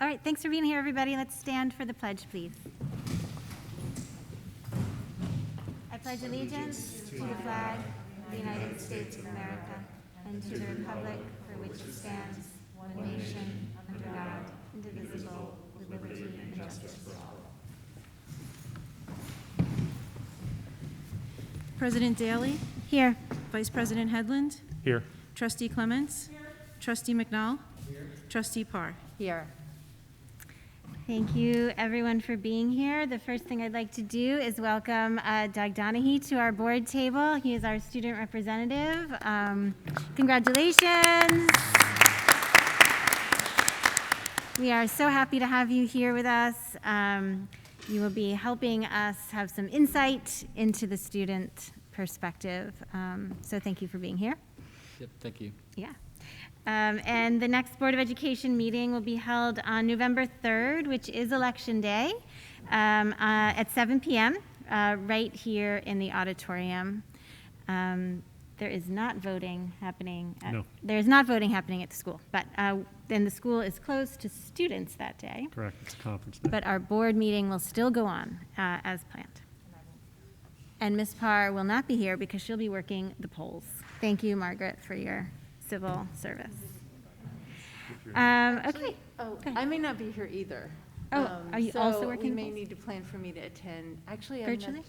All right, thanks for being here, everybody. Let's stand for the pledge, please. I pledge allegiance to the flag of the United States of America and to the republic for which it stands, one nation, under God, indivisible, with liberty and justice for all. President Daly? Here. Vice President Headland? Here. Trustee Clements? Here. Trustee McNall? Here. Trustee Parr? Here. Thank you, everyone, for being here. The first thing I'd like to do is welcome Doug Donahue to our board table. He is our student representative. Congratulations. We are so happy to have you here with us. You will be helping us have some insight into the student perspective. So thank you for being here. Yep, thank you. Yeah. And the next Board of Education meeting will be held on November 3rd, which is Election Day, at 7 p.m., right here in the auditorium. There is not voting happening. There is not voting happening at the school, but then the school is closed to students that day. Correct, it's a conference day. But our board meeting will still go on as planned. And Ms. Parr will not be here because she'll be working the polls. Thank you, Margaret, for your civil service. Okay. Oh, I may not be here either. Oh, are you also working? So we may need to plan for me to attend. Actually, virtually?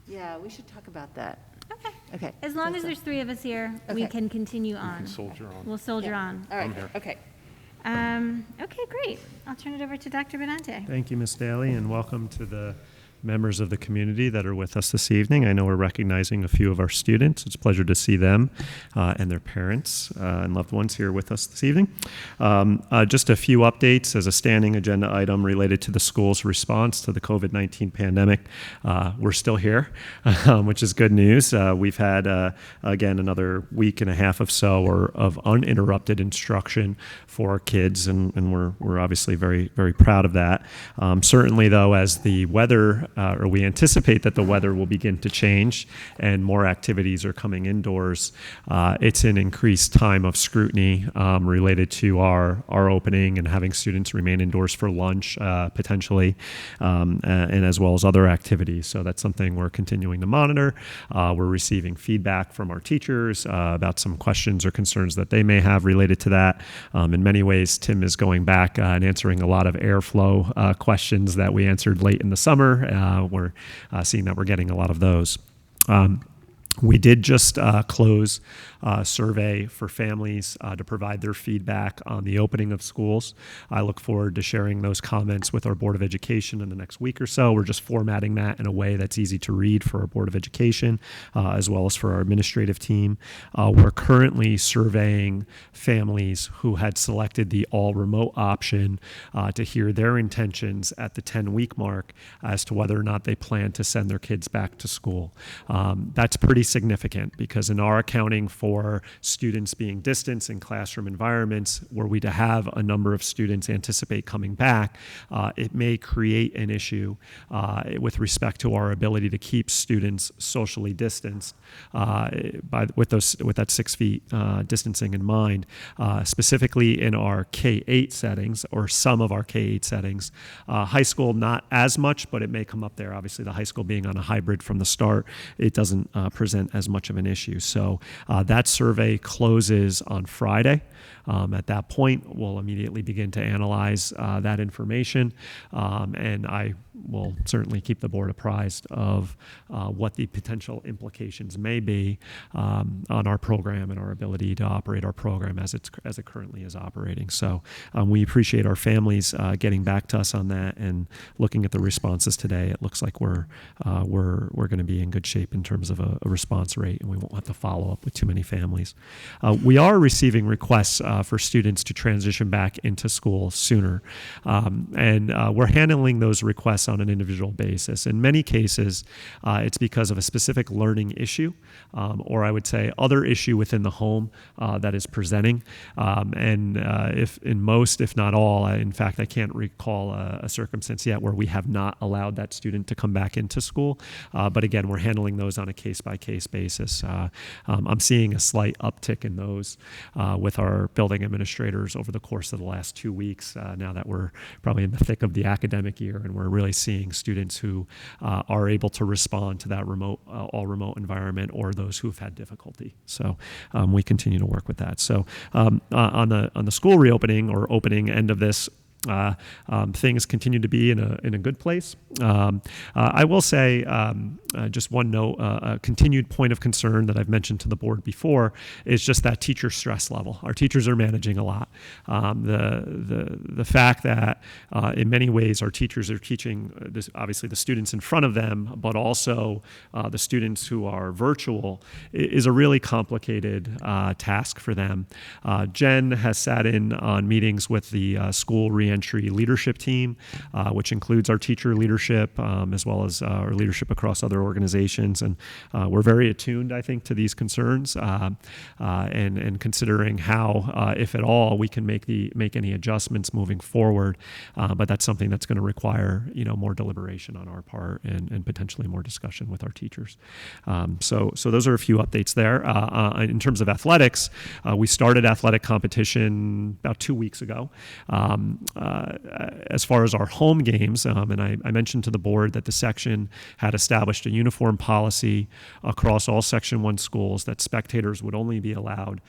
Yeah, we should talk about that. Okay. Okay. As long as there's three of us here, we Okay. can continue on. can soldier on. We'll soldier on. All right. I'm here. Okay. Okay, great. I'll turn it over to Dr. Benante. Thank you, Ms. Daly, and welcome to the members of the community that are with us this evening. I know we're recognizing a few of our students. It's a pleasure to see them and their parents and loved ones here with us this evening. Just a few updates as a standing agenda item related to the school's response to the COVID-19 pandemic. We're still here, which is good news. We've had, again, another week and a half of so of uninterrupted instruction for our kids, and we're obviously very, very proud of that. Certainly, though, as the weather or we anticipate that the weather will begin to change and more activities are coming indoors, it's an increased time of scrutiny related to our opening and having students remain indoors for lunch potentially, and as well as other activities. So that's something we're continuing to monitor. We're receiving feedback from our teachers about some questions or concerns that they may have related to that. In many ways, Tim is going back and answering a lot of airflow questions that we answered late in the summer. We're seeing that we're getting a lot of those. We did just close a survey for families to provide their feedback on the opening of schools. I look forward to sharing those comments with our Board of Education in the next week or so. We're just formatting that in a way that's easy to read for our Board of Education as well as for our administrative team. We're currently surveying families who had selected the all-remote option to hear their intentions at the 10-week mark as to whether or not they plan to send their kids back to school. That's pretty significant because in our accounting for students being distanced in classroom environments, were we to have a number of students anticipate coming back, it may create an issue with respect to our ability to keep students socially distanced with that 6 feet distancing in mind, specifically in our K-8 settings or some of our K-8 settings. High school, not as much, but it may come up there. Obviously, the high school being on a hybrid from the start, it doesn't present as much of an issue. So that survey closes on Friday. At that point, we'll immediately begin to analyze that information, and I will certainly keep the board apprised of what the potential implications may be on our program and our ability to operate our program as it currently is operating. So we appreciate our families getting back to us on that, and looking at the responses today, it looks like we're going to be in good shape in terms of a response rate, and we won't have to follow up with too many families. We are receiving requests for students to transition back into school sooner, and we're handling those requests on an individual basis. In many cases, it's because of a specific learning issue, or I would say other issue within the home that is presenting. And if in most, if not all, in fact, I can't recall a circumstance yet where we have not allowed that student to come back into school. But again, we're handling those on a case-by-case basis. I'm seeing a slight uptick in those with our building administrators over the course of the last 2 weeks, now that we're probably in the thick of the academic year, and we're really seeing students who are able to respond to that all remote environment, or those who've had difficulty. So we continue to work with that. So on the school reopening or opening end of this, things continue to be in a good place. I will say just one note, a continued point of concern that I've mentioned to the board before is just that teacher stress level. Our teachers are managing a lot. The fact that in many ways our teachers are teaching obviously the students in front of them, but also the students who are virtual is a really complicated task for them. Jen has sat in on meetings with the school reentry leadership team, which includes our teacher leadership as well as our leadership across other organizations. And we're very attuned, I think, to these concerns and considering how, if at all, we can make any adjustments moving forward. But that's something that's going to require, more deliberation on our part and potentially more discussion with our teachers. So those are a few updates there. In terms of athletics, we started athletic competition about 2 weeks ago. As far as our home games, and I mentioned to the board that the section had established a uniform policy across all Section 1 schools that spectators would only be allowed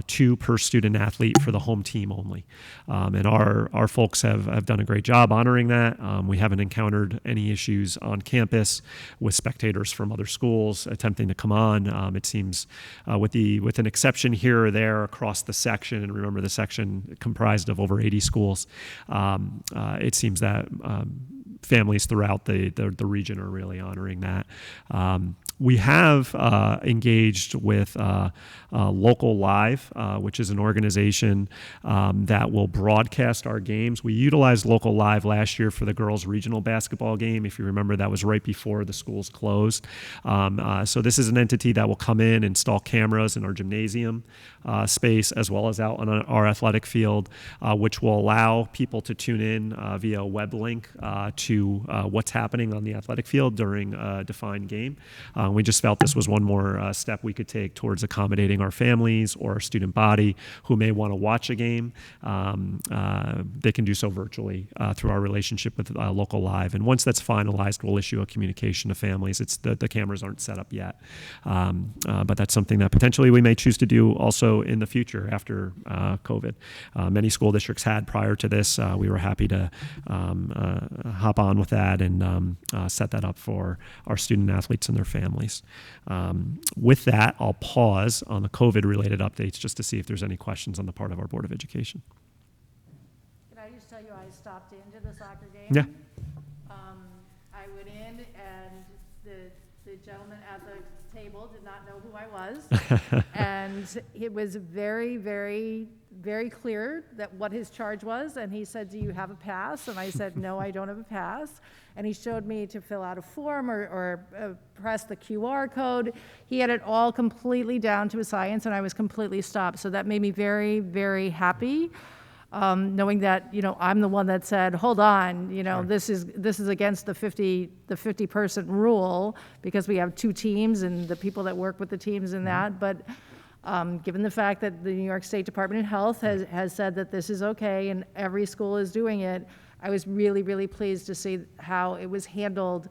2 per student athlete for the home team only. And our folks have done a great job honoring that. We haven't encountered any issues on campus with spectators from other schools attempting to come on. It seems with an exception here or there across the section, and remember the section comprised of over 80 schools, it seems that families throughout the region are really honoring that. We have engaged with Local Live, which is an organization that will broadcast our games. We utilized Local Live last year for the girls' regional basketball game. If you remember, that was right before the schools closed. So this is an entity that will come in, install cameras in our gymnasium space as well as out on our athletic field, which will allow people to tune in via a web link to what's happening on the athletic field during a defined game. We just felt this was one more step we could take towards accommodating our families or our student body who may want to watch a game. They can do so virtually through our relationship with Local Live. And once that's finalized, we'll issue a communication to families. The cameras aren't set up yet. But that's something that potentially we may choose to do also in the future after COVID. Many school districts had prior to this. We were happy to hop on with that and set that up for our student athletes and their families. With that, I'll pause on the COVID-related updates just to see if there's any questions on the part of our Board of Education. Can I just tell you, I stopped into the soccer game? Yeah. I went in, and the gentleman at the table did not know who I was. And it was very, very, very clear that what his charge was. And he said, "Do you have a pass?" And I said, "No, I don't have a pass." And he showed me to fill out a form or press the QR code. He had it all completely down to a science, and I was completely stopped. So that made me very, very happy, knowing that, I'm the one that said, "Hold on, Sure. this is against the 50-person rule," because we have 2 teams and the people that work with the teams in that. But given the fact that the New York State Department of Health has said that this is okay and every school is doing it, I was really, really pleased to see how it was handled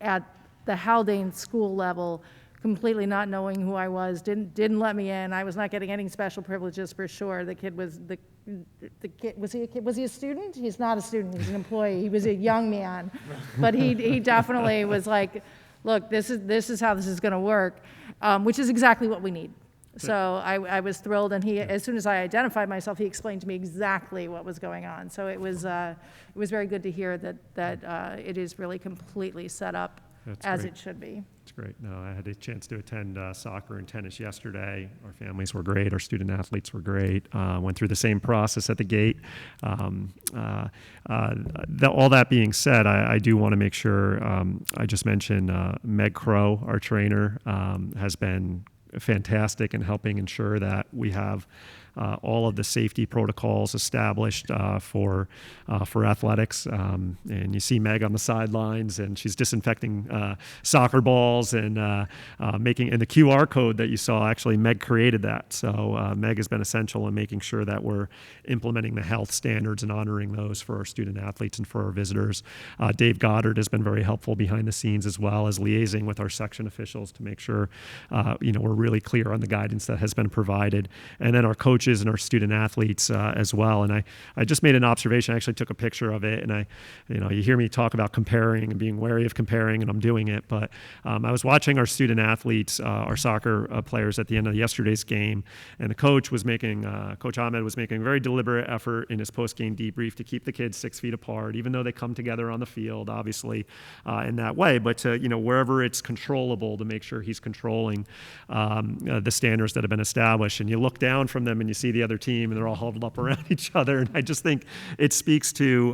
at the Haldane school level, completely not knowing who I was, didn't let me in. I was not getting any special privileges for sure. The kid was the kid, was he a student? He's not a student, he's an employee. He was a young man, but he definitely was like, "Look, this is how this is going to work," which is exactly what we need. So I was thrilled, and as soon as I identified myself, he explained to me exactly what was going on. So it was very good to hear that it is really completely set up as it should be. It's great. No, I had a chance to attend soccer and tennis yesterday. Our families were great. Our student athletes were great. Went through the same process at the gate. All that being said, I do want to make sure I just mentioned Meg Crow, our trainer, has been fantastic in helping ensure that we have all of the safety protocols established for athletics. And you see Meg on the sidelines, and she's disinfecting soccer balls and making, and the QR code that you saw, actually Meg created that. So Meg has been essential in making sure that we're implementing the health standards and honoring those for our student athletes and for our visitors. Dave Goddard has been very helpful behind the scenes, as well as liaising with our section officials to make sure we're really clear on the guidance that has been provided, and then our coaches and our student athletes as well. And I just made an observation. I actually took a picture of it, and you hear me talk about comparing and being wary of comparing, and I'm doing it. But I was watching our student athletes, our soccer players, at the end of yesterday's game, and the coach was making, Coach Ahmed was making a very deliberate effort in his post-game debrief to keep the kids 6 feet apart, even though they come together on the field, obviously, in that way. But to, wherever it's controllable, to make sure he's controlling the standards that have been established. And you look down from them and you see the other team, and they're all huddled up around each other. And I just think it speaks to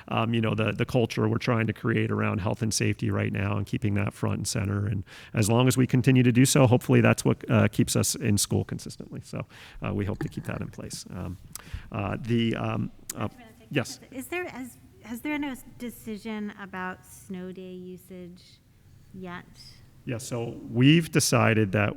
the culture we're trying to create around health and safety right now, and keeping that front and center. And as long as we continue to do so, hopefully that's what keeps us in school consistently. So we hope to keep that in place. Yes. Has there been a decision about snow day usage yet? Yeah, so we've decided that,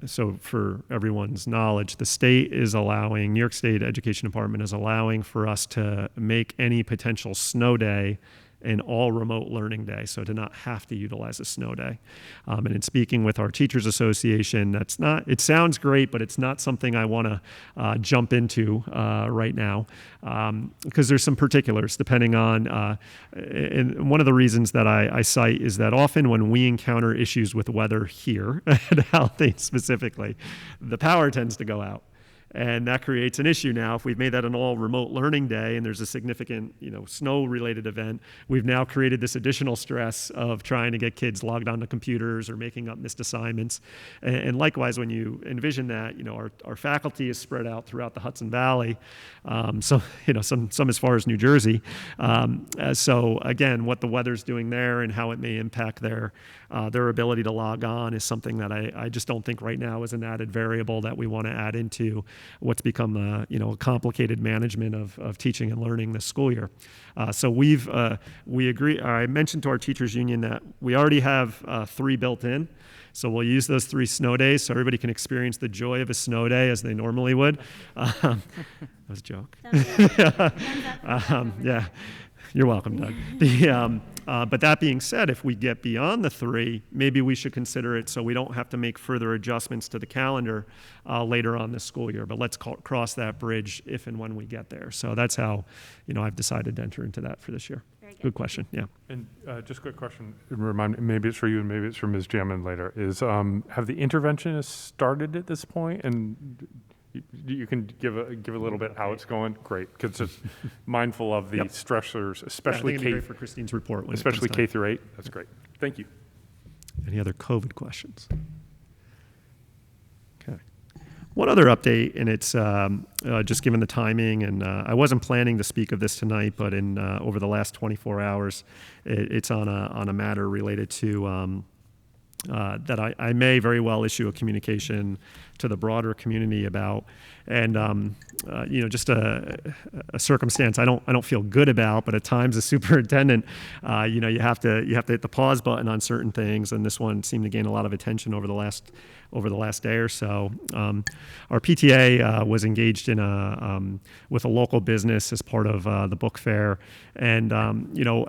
so for everyone's knowledge, the state is allowing, New York State Education Department is allowing for us to make any potential snow day an all remote learning day, so to not have to utilize a snow day. And in speaking with our Teachers Association, it sounds great, but it's not something I want to jump into right now, because there's some particulars depending on, and one of the reasons that I cite is that often when we encounter issues with weather here at Haldane specifically, the power tends to go out. And that creates an issue now. If we've made that an all remote learning day and there's a significant, snow related event, we've now created this additional stress of trying to get kids logged onto computers or making up missed assignments. And likewise, when you envision that, our faculty is spread out throughout the Hudson Valley, some as far as New Jersey. So again, what the weather's doing there and how it may impact their ability to log on is something that I just don't think right now is an added variable that we want to add into what's become a complicated management of teaching and learning this school year. So we agree. I mentioned to our teachers union that we already have 3 built in. So we'll use those 3 snow days so everybody can experience the joy of a snow day as they normally would. That was a joke. Yeah. You're welcome, Doug. But that being said, if we get beyond the 3, maybe we should consider it so we don't have to make further adjustments to the calendar later on this school year. But let's cross that bridge if and when we get there. So that's how, I've decided to enter into that for this year. Very good question, yeah. And just a quick question, remind me, maybe it's for you and maybe it's for Ms. Jammin later, is have the interventionists started at this point? And you can give a little bit how it's going. Great, because it's mindful of the stressors, especially K for Christine's report, especially K through 8. That's great. Thank you. Any other COVID questions? Okay. One other update, and it's just given the timing, and I wasn't planning to speak of this tonight, but in over the last 24 hours, it's on a matter related to. That I may very well issue a communication to the broader community about, and just a circumstance I don't feel good about, but at times as superintendent, you have to hit the pause button on certain things, and this one seemed to gain a lot of attention over the last day or so. Our PTA was engaged in with a local business as part of the book fair, and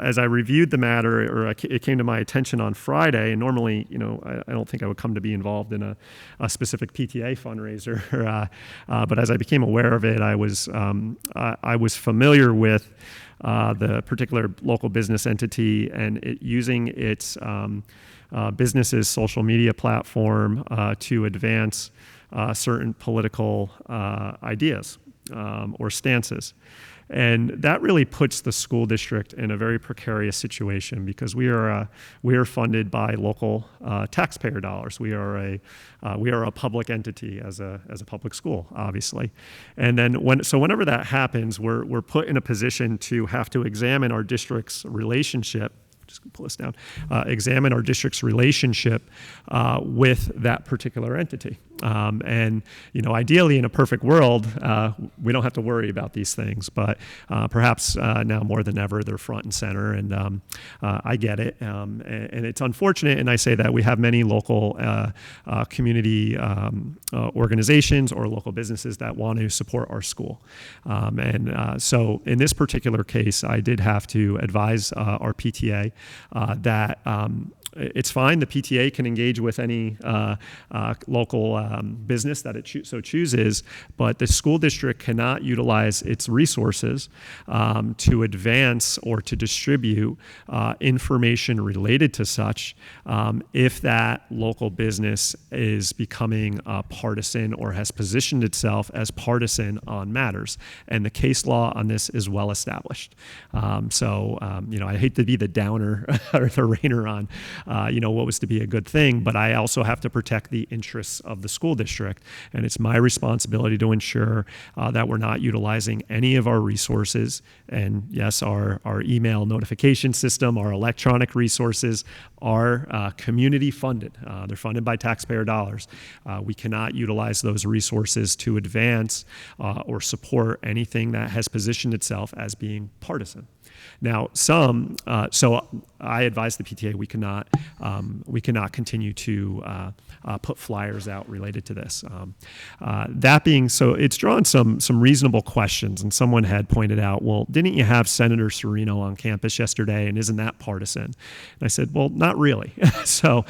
as I reviewed the matter, it came to my attention on Friday, and normally I don't think I would come to be involved in a specific PTA fundraiser, but as I became aware of it, I was familiar with the particular local business entity and it using its business's social media platform to advance certain political ideas or stances. And that really puts the school district in a very precarious situation because we are funded by local taxpayer dollars. We are a public entity as a public school, obviously. And then whenever that happens, we're put in a position to have to examine our district's relationship. Just pull this down. Examine our district's relationship with that particular entity. And, ideally in a perfect world, we don't have to worry about these things, but perhaps now more than ever, they're front and center, and I get it. And it's unfortunate, and I say that we have many local community organizations or local businesses that want to support our school. So in this particular case, I did have to advise our PTA that it's fine. The PTA can engage with any local business that it so chooses, but the school district cannot utilize its resources to advance or to distribute information related to such if that local business is becoming partisan or has positioned itself as partisan on matters. And the case law on this is well established. I hate to be the downer or the rainer on what was to be a good thing, but I also have to protect the interests of the school district. And it's my responsibility to ensure that we're not utilizing any of our resources. And yes, our email notification system, our electronic resources are community funded. They're funded by taxpayer dollars. We cannot utilize those resources to advance or support anything that has positioned itself as being partisan. Now, so I advise the PTA we cannot continue to put flyers out related to this. That being so, it's drawn some reasonable questions, and someone had pointed out, well, didn't you have Senator Serino on campus yesterday, and isn't that partisan? And I said, well, not really. So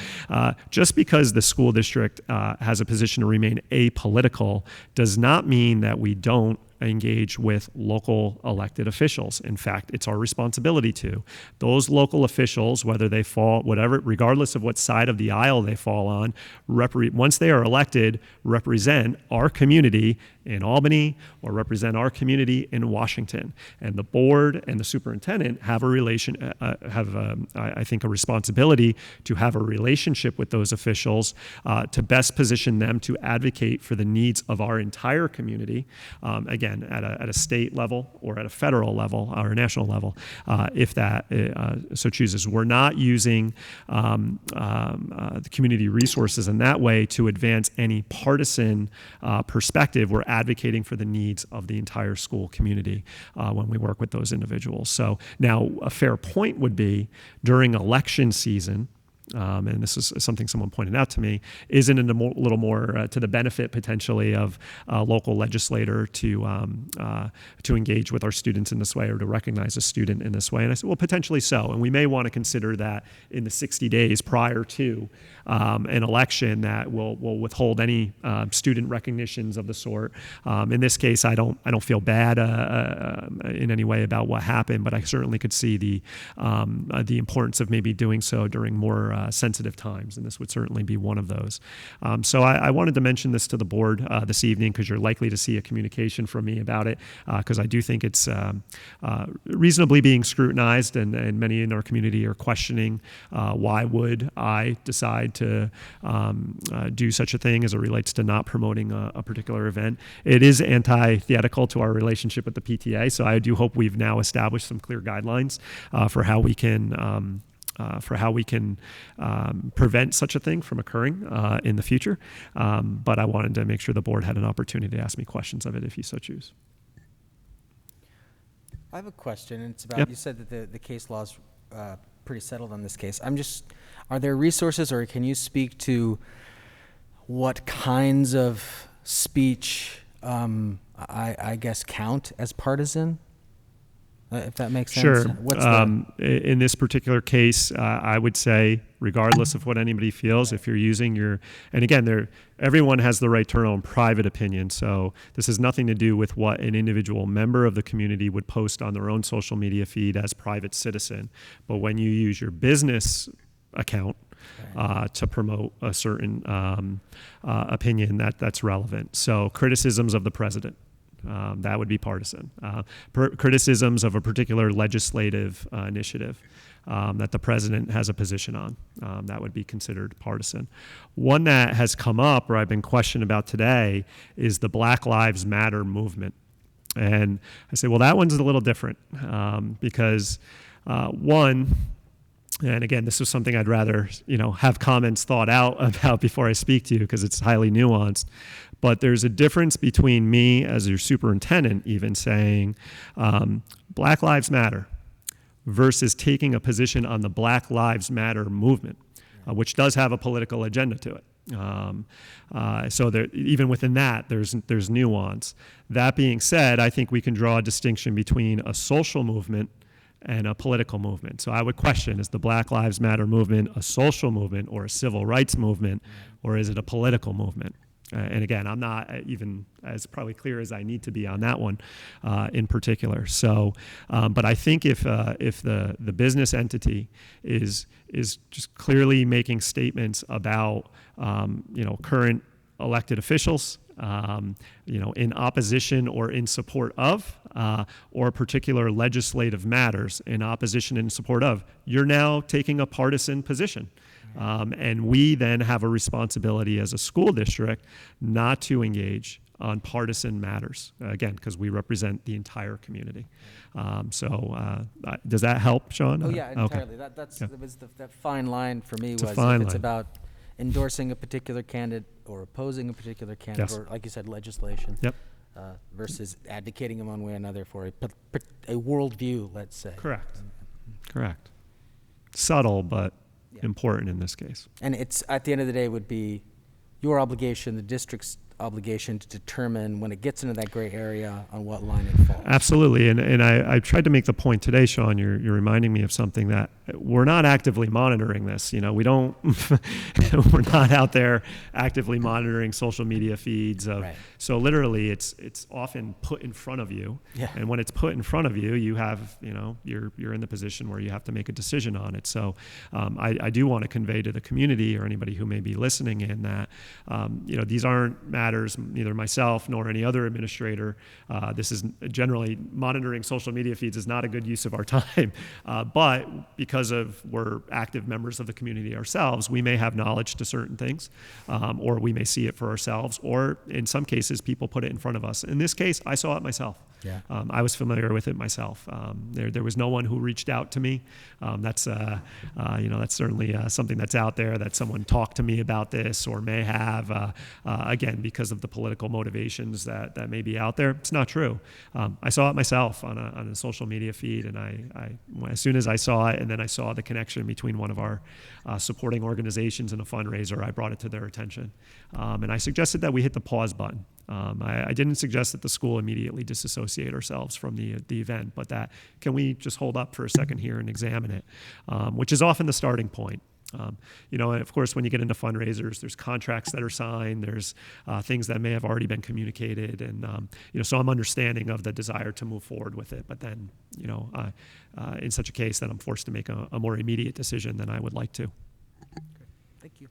just because the school district has a position to remain apolitical does not mean that we don't engage with local elected officials. In fact, it's our responsibility to. Those local officials, whether they fall, regardless of what side of the aisle they fall on, once they are elected, represent our community in Albany or represent our community in Washington. And the board and the superintendent have I think, a responsibility to have a relationship with those officials to best position them to advocate for the needs of our entire community. Again, at a state level or at a federal level or a national level, if that so chooses. We're not using the community resources in that way to advance any partisan perspective. We're advocating for the needs of the entire school community when we work with those individuals. So now a fair point would be during election season, and this is something someone pointed out to me, isn't it a little more to the benefit potentially of a local legislator to engage with our students in this way or to recognize a student in this way? And I said, well, potentially so. And we may want to consider that in the 60 days prior to an election that will withhold any student recognitions of the sort. In this case, I don't feel bad in any way about what happened, but I certainly could see the importance of maybe doing so during more sensitive times, and this would certainly be one of those. So I wanted to mention this to the board this evening because you're likely to see a communication from me about it because I do think it's reasonably being scrutinized, and many in our community are questioning why would I decide to do such a thing as it relates to not promoting a particular event. It is antithetical to our relationship with the PTA, so I do hope we've now established some clear guidelines for how we can prevent such a thing from occurring in the future. But I wanted to make sure the board had an opportunity to ask me questions of it if you so choose. I have a question, and it's about, Yep. You said that the case law is pretty settled on this case. Are there resources, or can you speak to what kinds of speech, I guess, count as partisan? If that makes sense. Sure. What's in this particular case, I would say, regardless of what anybody feels, if you're using and again, everyone has the right to their own private opinion. So this has nothing to do with what an individual member of the community would post on their own social media feed as private citizen. But when you use your business account to promote a certain opinion, that's relevant. So criticisms of the president. That would be partisan. Criticisms of a particular legislative initiative that the president has a position on, that would be considered partisan. One that has come up, or I've been questioned about today, is the Black Lives Matter movement. And I say, well, that one's a little different because one, And again, this is something I'd rather, have comments thought out about before I speak to you because it's highly nuanced. But there's a difference between me as your superintendent even saying Black Lives Matter versus taking a position on the Black Lives Matter movement, which does have a political agenda to it. So there, even within that, there's nuance. That being said, I think we can draw a distinction between a social movement and a political movement. So I would question, is the Black Lives Matter movement a social movement or a civil rights movement, or is it a political movement? And again, I'm not even as probably clear as I need to be on that one in particular. So, but I think if the business entity is just clearly making statements about current elected officials, in opposition or in support of, or particular legislative matters in opposition and support of, you're now taking a partisan position. And we then have a responsibility as a school district not to engage on partisan matters, again, because we represent the entire community. Does that help, Sean? Oh, yeah, entirely. Okay. That was that fine line for me, It's a was fine if it's line. about endorsing a particular candidate or opposing a particular candidate, Yes. or like you said, legislation, Yep. versus advocating in one way or another for a worldview, let's say. Correct. Subtle, but Yeah. important in this case. And it's, at the end of the day, would be your obligation, the district's obligation, to determine when it gets into that gray area on what line it falls. Absolutely, and I tried to make the point today, Sean. You're reminding me of something, that we're not actively monitoring this. We don't. We're not out there actively monitoring social media feeds. Right. So literally, it's often put in front of you. Yeah. And when it's put in front of you, you have you're in the position where you have to make a decision on it. So I do want to convey to the community or anybody who may be listening in that these aren't matters. Neither myself nor any other administrator. This is generally monitoring social media feeds is not a good use of our time. But because we're active members of the community ourselves, we may have knowledge to certain things, or we may see it for ourselves, or in some cases, people put it in front of us. In this case, I saw it myself. Yeah. I was familiar with it myself. There was no one who reached out to me. That's certainly something that's out there, that someone talked to me about this or may have, again, because of the political motivations that may be out there. It's not true. I saw it myself on a social media feed, and I as soon as I saw it, and then I saw the connection between one of our supporting organizations and a fundraiser, I brought it to their attention. And I suggested that we hit the pause button. I didn't suggest that the school immediately disassociate ourselves from the event, but that can we just hold up for a second here and examine it, which is often the starting point. And of course, when you get into fundraisers, there's contracts that are signed, there's things that may have already been communicated, and so I'm understanding of the desire to move forward with it. But then, in such a case, that I'm forced to make a more immediate decision than I would like to. Thank you.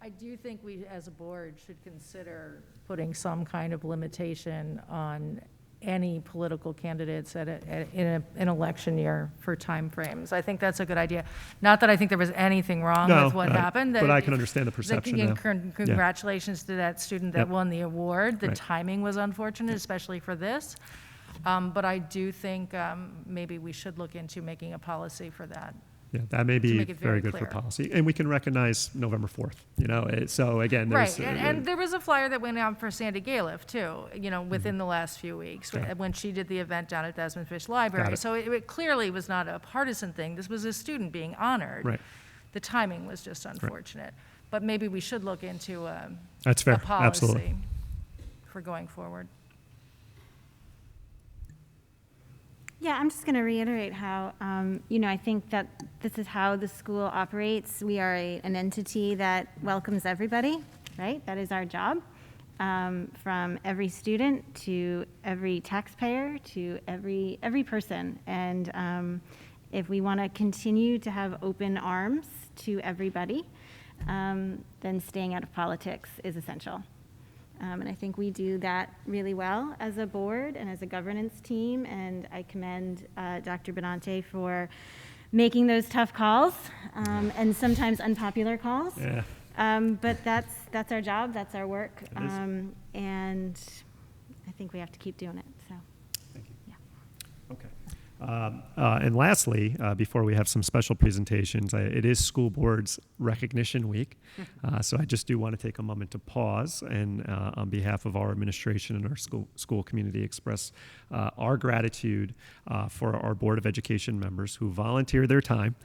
I do think we, as a board, should consider putting some kind of limitation on any political candidates in an election year for timeframes. I think that's a good idea. Not that I think there was anything wrong with what happened. But I can understand the perception now. Congratulations to that student that Yep. won the award. The Right. timing was unfortunate, especially for this. But I do think maybe we should look into making a policy for that. Yeah, that may be make it very very good for clear. policy. And we can recognize November 4th, So again, there's... Right, and there was a flyer that went out for Sandy Galiff, too, within the last few weeks, Okay. when she did the event down at Desmond Fish Library. it. So it clearly was not a partisan thing. This was a student being honored. Right. The timing was just unfortunate. But maybe we should look into That's a fair, policy absolutely. for going forward. Yeah, I'm just going to reiterate how, I think that this is how the school operates. We are an entity that welcomes everybody, right? That is our job, from every student to every taxpayer to every person. And if we want to continue to have open arms to everybody, then staying out of politics is essential. And I think we do that really well as a board and as a governance team. And I commend Dr. Benante for making those tough calls, and sometimes unpopular calls. Yeah. But that's our job, that's our work. It is. And I think we have to keep doing it, so. Thank you. Yeah. Okay. And lastly, before we have some special presentations, it is School Board's Recognition Week. So I just do want to take a moment to pause and on behalf of our administration and our school community express our gratitude for our Board of Education members who volunteer their time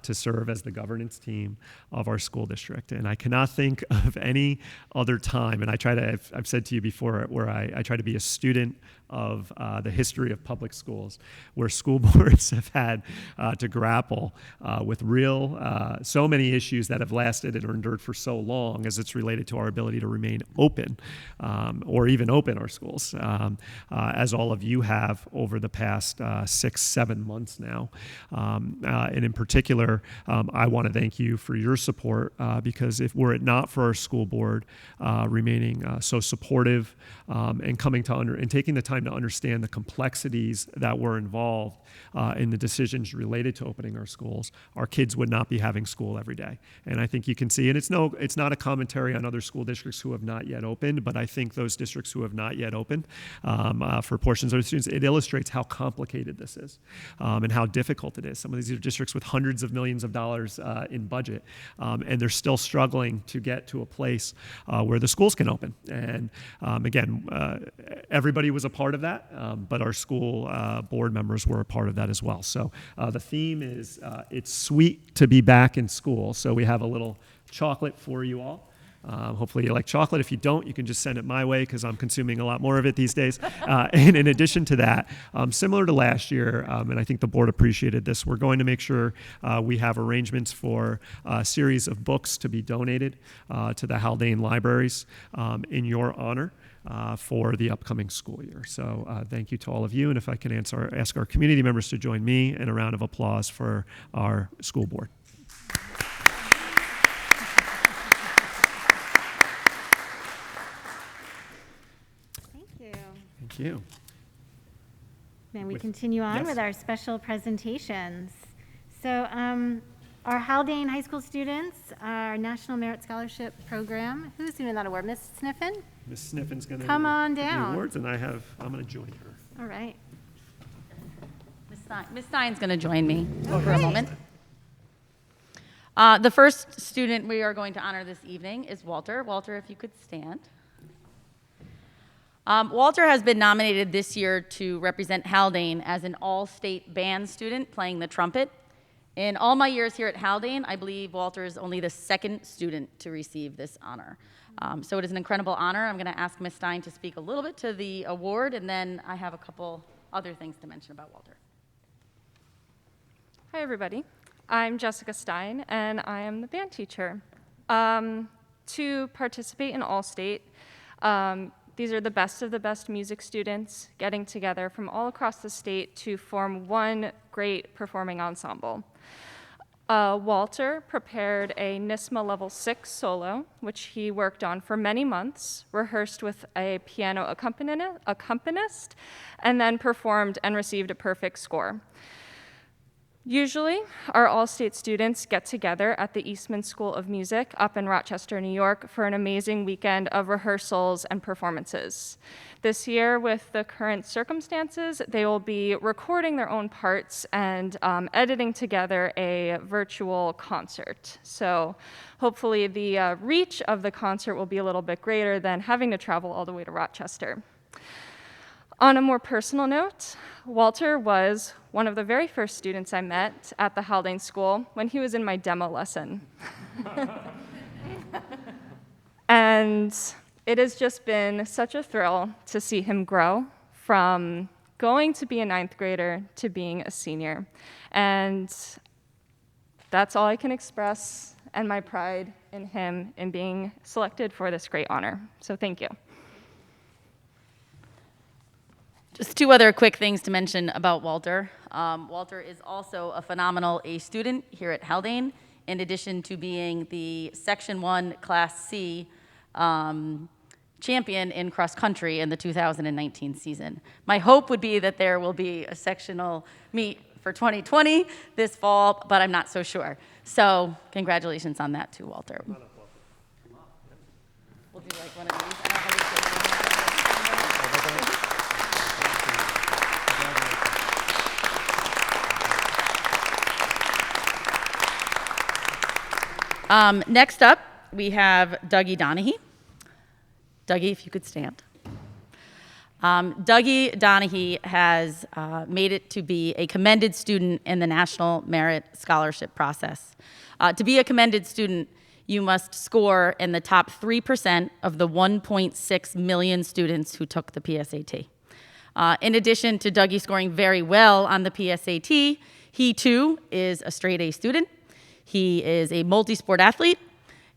to serve as the governance team of our school district. And I cannot think of any other time, and I've said to you before, where I try to be a student of the history of public schools, where school boards have had to grapple with so many issues that have lasted and are endured for so long as it's related to our ability to remain open or even open our schools, as all of you have over the past 6-7 months now. And in particular, I want to thank you for your support because were it not for our school board remaining so supportive and coming to and taking the time to understand the complexities that were involved in the decisions related to opening our schools, our kids would not be having school every day. And I think you can see, and it's not a commentary on other school districts who have not yet opened, but I think those districts who have not yet opened for portions of the students, it illustrates how complicated this is and how difficult it is. Some of these are districts with hundreds of millions of dollars in budget, and they're still struggling to get to a place where the schools can open. And again, everybody was a part of that, but our school board members were a part of that as well. So the theme is it's sweet to be back in school. So we have a little chocolate for you all. Hopefully you like chocolate. If you don't, you can just send it my way because I'm consuming a lot more of it these days. And in addition to that, similar to last year, and I think the board appreciated this, we're going to make sure we have arrangements for a series of books to be donated to the Haldane libraries in your honor. For the upcoming school year. So thank you to all of you. And if I can ask our community members to join me in a round of applause for our school board. Thank you. Thank you. May we continue on Yes. with our special presentations. So our Haldane High School students, our National Merit Scholarship Program, who's doing that award? Miss Sniffen? Miss Sniffin's going to Come on give the down. awards, and I'm going to join her. All right. Miss Stein's going to join me for a great. moment. The first student we are going to honor this evening is Walther. Walther, if you could stand. Walther has been nominated this year to represent Haldane as an all-state band student playing the trumpet. In all my years here at Haldane, I believe Walther is only the second student to receive this honor. So it is an incredible honor. I'm going to ask Ms. Stein to speak a little bit to the award, and then I have a couple other things to mention about Walther. Hi, everybody. I'm Jessica Stein, and I am the band teacher. To participate in All-State, these are the best music students getting together from all across the state to form one great performing ensemble. Walther prepared a NISMA Level 6 solo, which he worked on for many months, rehearsed with a piano accompanist, and then performed and received a perfect score. Usually, our all-state students get together at the Eastman School of Music up in Rochester, New York, for an amazing weekend of rehearsals and performances. This year, with the current circumstances, they will be recording their own parts and editing together a virtual concert. So hopefully the reach of the concert will be a little bit greater than having to travel all the way to Rochester. On a more personal note, Walther was one of the very first students I met at the Haldane School when he was in my demo lesson. And it has just been such a thrill to see him grow from going to be a 9th grader to being a senior. And that's all I can express, and my pride in him in being selected for this great honor. So thank you. Just two other quick things to mention about Walther. Walther is also a phenomenal A student here at Haldane, in addition to being the Section 1 Class C champion in cross country in the 2019 season. My hope would be that there will be a sectional meet for 2020 this fall, but I'm not so sure. So congratulations on that too, Walther. We'll do like one of these. I don't have these. Next up, we have Dougie Donahue. Dougie, if you could stand. Dougie Donahue has made it to be a commended student in the National Merit Scholarship process. To be a commended student, you must score in the top 3% of the 1.6 million students who took the PSAT. In addition to Dougie scoring very well on the PSAT, he too is a straight A student. He is a multi-sport athlete.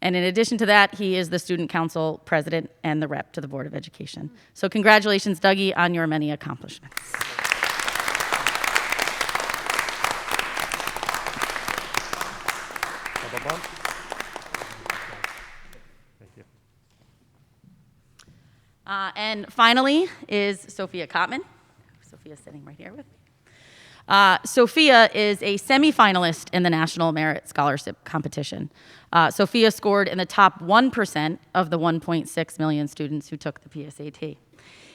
And in addition to that, he is the student council president and the rep to the Board of Education. So congratulations, Dougie, on your many accomplishments. Thank you. And finally is Sophia Kottman. Sophia's sitting right here with me. Sophia is a semifinalist in the National Merit Scholarship Competition. Sophia scored in the top 1% of the 1.6 million students who took the PSAT.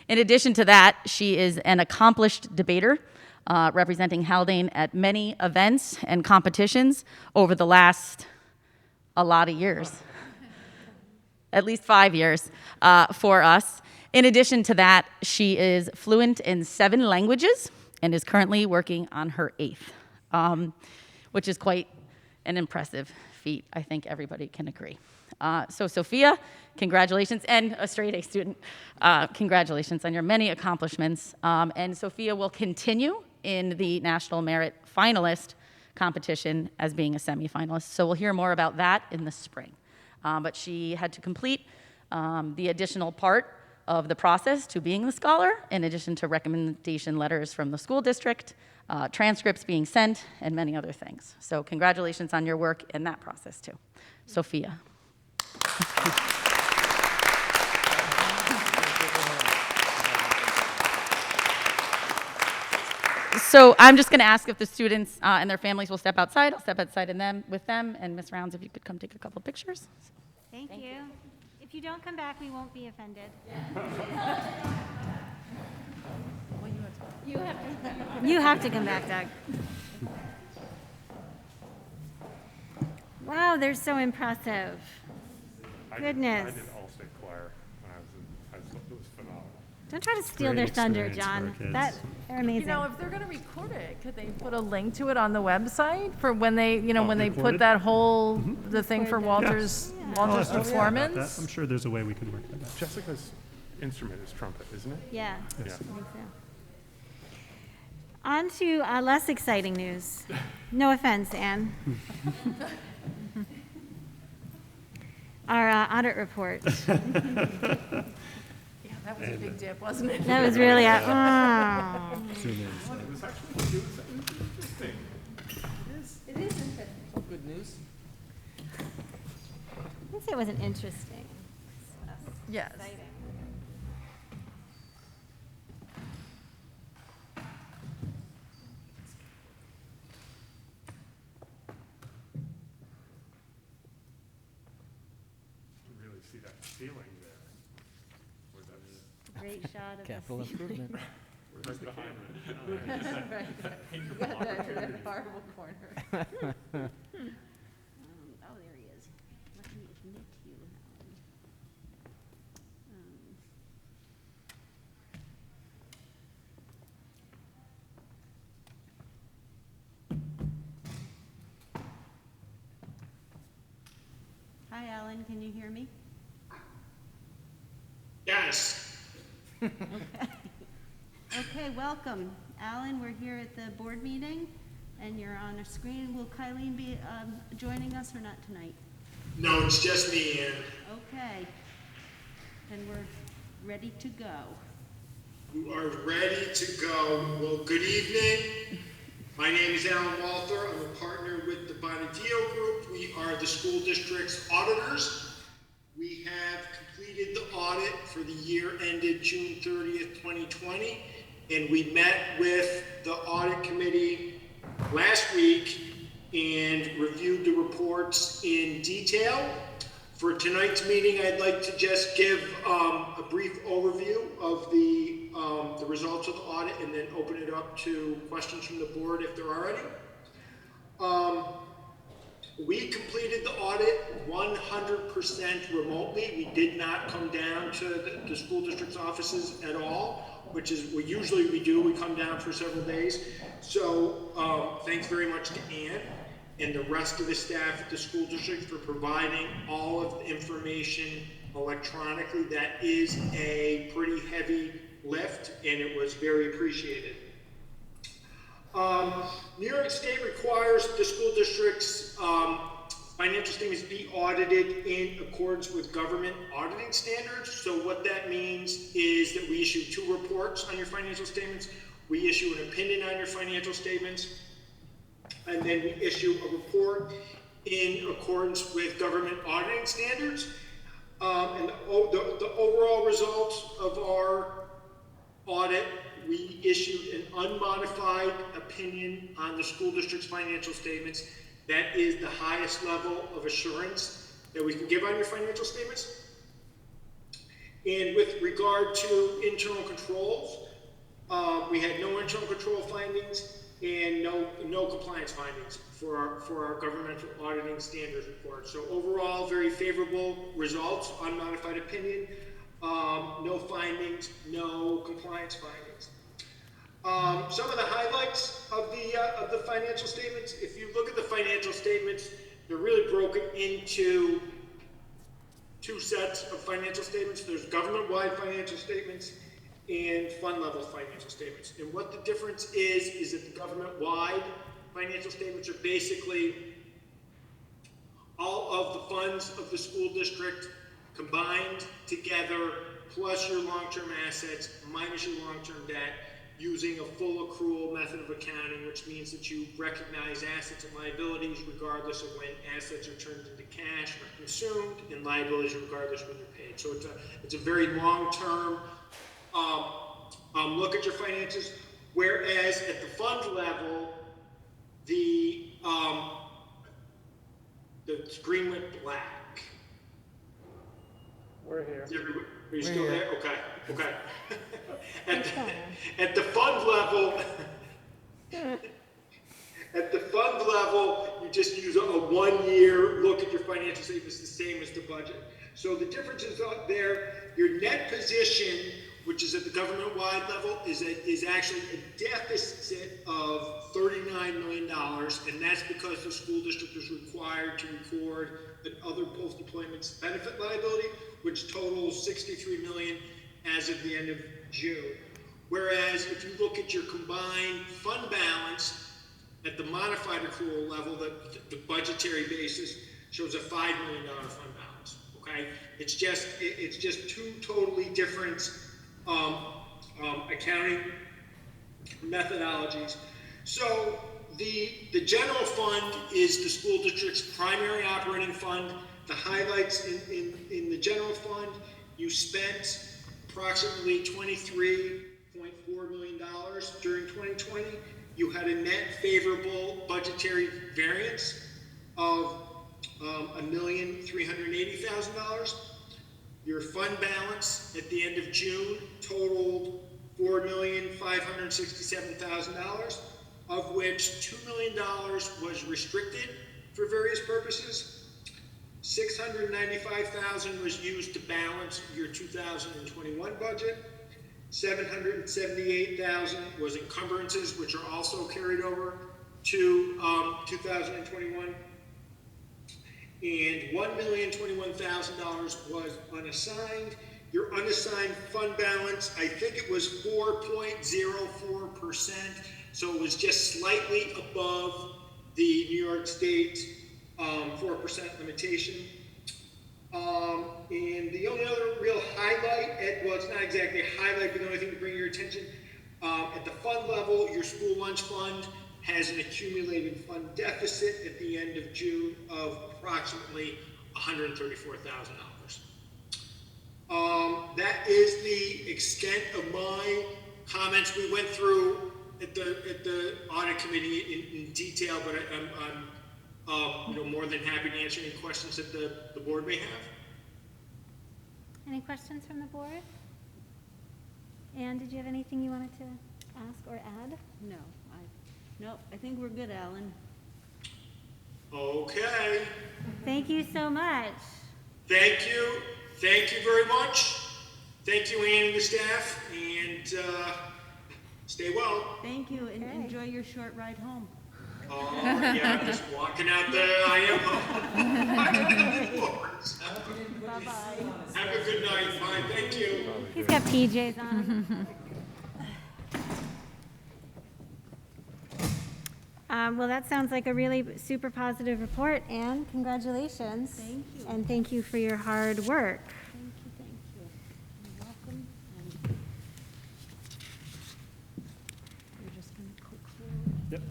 In addition to that, she is an accomplished debater, representing Haldane at many events and competitions over the last a lot of years, at least 5 years for us. In addition to that, she is fluent in 7 languages and is currently working on her 8th, which is quite an impressive feat. I think everybody can agree. So Sophia, congratulations, and a straight A student, congratulations on your many accomplishments. And Sophia will continue in the National Merit Finalist competition as being a semifinalist. So we'll hear more about that in the spring. But she had to complete the additional part of the process to being the scholar, in addition to recommendation letters from the school district, transcripts being sent, and many other things. So congratulations on your work in that process too. Sophia. So I'm just going to ask if the students and their families will step outside. I'll step outside with them, and Ms. Rounds, if you could come take a couple pictures. Thank you. If you don't come back, we won't be offended. You have to come back, Doug. Wow, they're so impressive. Goodness. I did all-state choir when I was it was phenomenal. Don't try to steal Great their thunder, experience for our John. kids. They're amazing. You know, if they're going to record it, could they put a link to it on the website for when they, when they put recorded? that whole, the thing for Walter's I'll ask Jessica about that. performance? I'm sure there's a way we could work that out. Jessica's instrument is trumpet, isn't it? Yeah. Yeah. I think so. On to less exciting news. No offense, Anne. Our audit report. That was a big dip, wasn't it? That was really Zoom in. It was actually interesting. It is interesting. Good news. I wouldn't say it wasn't interesting. Yes. Exciting. You can really see that ceiling there. Where that's Great shot of Capital the ceiling. improvement. right behind it. That horrible corner. Oh, there he is. Let me admit you. Hi, Alan. Can you hear me? Yes. Okay, welcome. Alan, we're here at the board meeting, and you're on a screen. Will Kylene be joining us or not tonight? No, it's just me, Ann. Okay. Then we're ready to go. You are ready to go. Well, good evening. My name is Alan Walther. I'm a partner with the Bonadio Group. We are the school district's auditors. We have completed the audit for the year ended June 30th, 2020, and we met with the audit committee last week and reviewed the reports in detail. For tonight's meeting, I'd like to just give a brief overview of the results of the audit and then open it up to questions from the board if there are any. We completed the audit 100% remotely. We did not come down to the school district's offices at all, which is what usually we do. We come down for several days. So thanks very much to Ann and the rest of the staff at the school district for providing all of the information electronically. That is a pretty heavy lift, and it was very appreciated. New York State requires the school district's financial statements be audited in accordance with government auditing standards. So what that means is that we issue 2 reports on your financial statements. We issue an opinion on your financial statements, and then we issue a report in accordance with government auditing standards. And the overall results of our audit, we issued an unmodified opinion on the school district's financial statements. That is the highest level of assurance that we can give on your financial statements. And with regard to internal controls, we had no internal control findings and no compliance findings for our governmental auditing standards report. So overall, very favorable results, unmodified opinion, no findings, no compliance findings. Some of the highlights of the financial statements, if you look at the financial statements, they're really broken into 2 sets of financial statements. There's government-wide financial statements and fund-level financial statements. And what the difference is that the government-wide financial statements are basically all of the funds of the school district combined together, plus your long-term assets, minus your long-term debt, using a full accrual method of accounting, which means that you recognize assets and liabilities regardless of when assets are turned into cash or consumed, and liabilities regardless of when they're paid. So it's a very long-term look at your finances, whereas at the fund level, the screen went black. We're here. Are you still there? Okay. At the fund level, you just use a 1-year look at your financial statements, the same as the budget. So the difference is out there. Your net position, which is at the government-wide level, is actually a deficit of $39 million, and that's because the school district is required to record an other post-deployment benefit liability, which totals $63 million as of the end of June. Whereas if you look at your combined fund balance at the modified accrual level, the budgetary basis shows a $5 million fund balance. Okay, it's just 2 totally different accounting methodologies. So the general fund is the school district's primary operating fund. The highlights in the general fund, you spent approximately $23.4 million during 2020. You had a net favorable budgetary variance of $1,380,000. Your fund balance at the end of June totaled $4,567,000, of which $2 million was restricted for various purposes. $695,000 was used to balance your 2021 budget. $778,000 was encumbrances, which are also carried over to 2021. And $1,021,000 was unassigned. Your unassigned fund balance, I think it was 4.04%, so it was just slightly above the New York State 4% limitation. And the only other real highlight, well, it's not exactly a highlight, but the only thing to bring your attention, at the fund level, your school lunch fund has an accumulated fund deficit at the end of June of approximately $134,000. That is the extent of my comments. We went through at the audit committee in detail, but I'm more than happy to answer any questions that the board may have. Any questions from the board? Anne, did you have anything you wanted to ask or add? No, I think we're good, Alan. Okay. Thank you so much. Thank you. Thank you very much. Thank you, Ann and the staff, and stay well. Thank you, and enjoy your short ride home. Oh, yeah, I'm just walking out the IMO. Bye-bye. Have a good night. Bye. Thank you. He's got PJs on. Well, that sounds like a really super positive report, Anne. Congratulations. Thank you. And thank you for your hard work. Thank you, thank you. You're welcome. And you're just gonna click forward. Yep.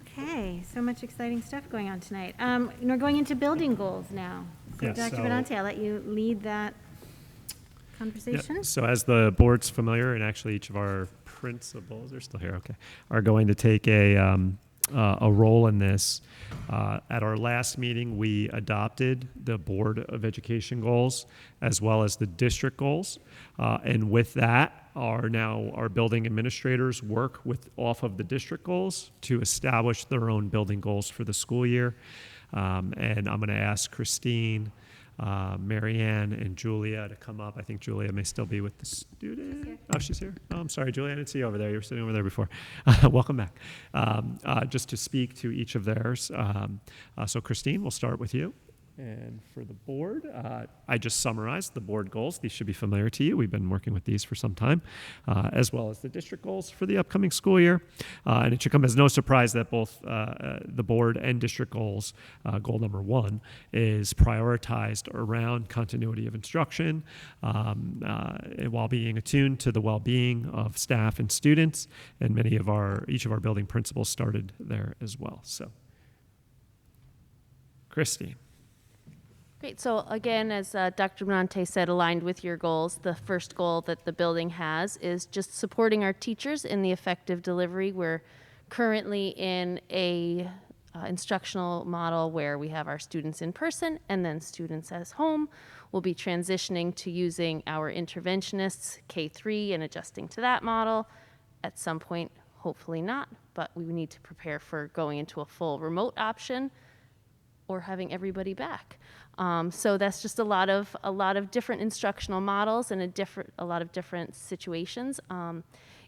Okay, so much exciting stuff going on tonight. We're going into building goals now. So Yes, Dr. so- Benante, I'll let you lead that Yeah, conversation. so as the board's familiar, and actually each of our principals are still here, okay, are going to take a role in this. At our last meeting, we adopted the Board of Education goals as well as the district goals. And with that, our building administrators work off of the district goals to establish their own building goals for the school year. And I'm going to ask Christine, Marianne, and Julia to come up. I think Julia may still be with the student. Oh, she's here. Oh, I'm sorry, Julia, I didn't see you over there. You were sitting over there before. Welcome back. Just to speak to each of theirs. So Christine, we'll start with you. And for the board, I just summarized the board goals. These should be familiar to you. We've been working with these for some time, as well as the district goals for the upcoming school year. And it should come as no surprise that both the board and district goals, goal number 1, is prioritized around continuity of instruction, while being attuned to the well-being of staff and students. And each of our building principals started there as well. So, Christine. Great. So again, as Dr. Benante said, aligned with your goals, the first goal that the building has is just supporting our teachers in the effective delivery. We're currently in a instructional model where we have our students in person and then students at home. We'll be transitioning to using our interventionists K-3 and adjusting to that model. At some point, hopefully not, but we need to prepare for going into a full remote option or having everybody back. So that's just a lot of different instructional models and a lot of different situations.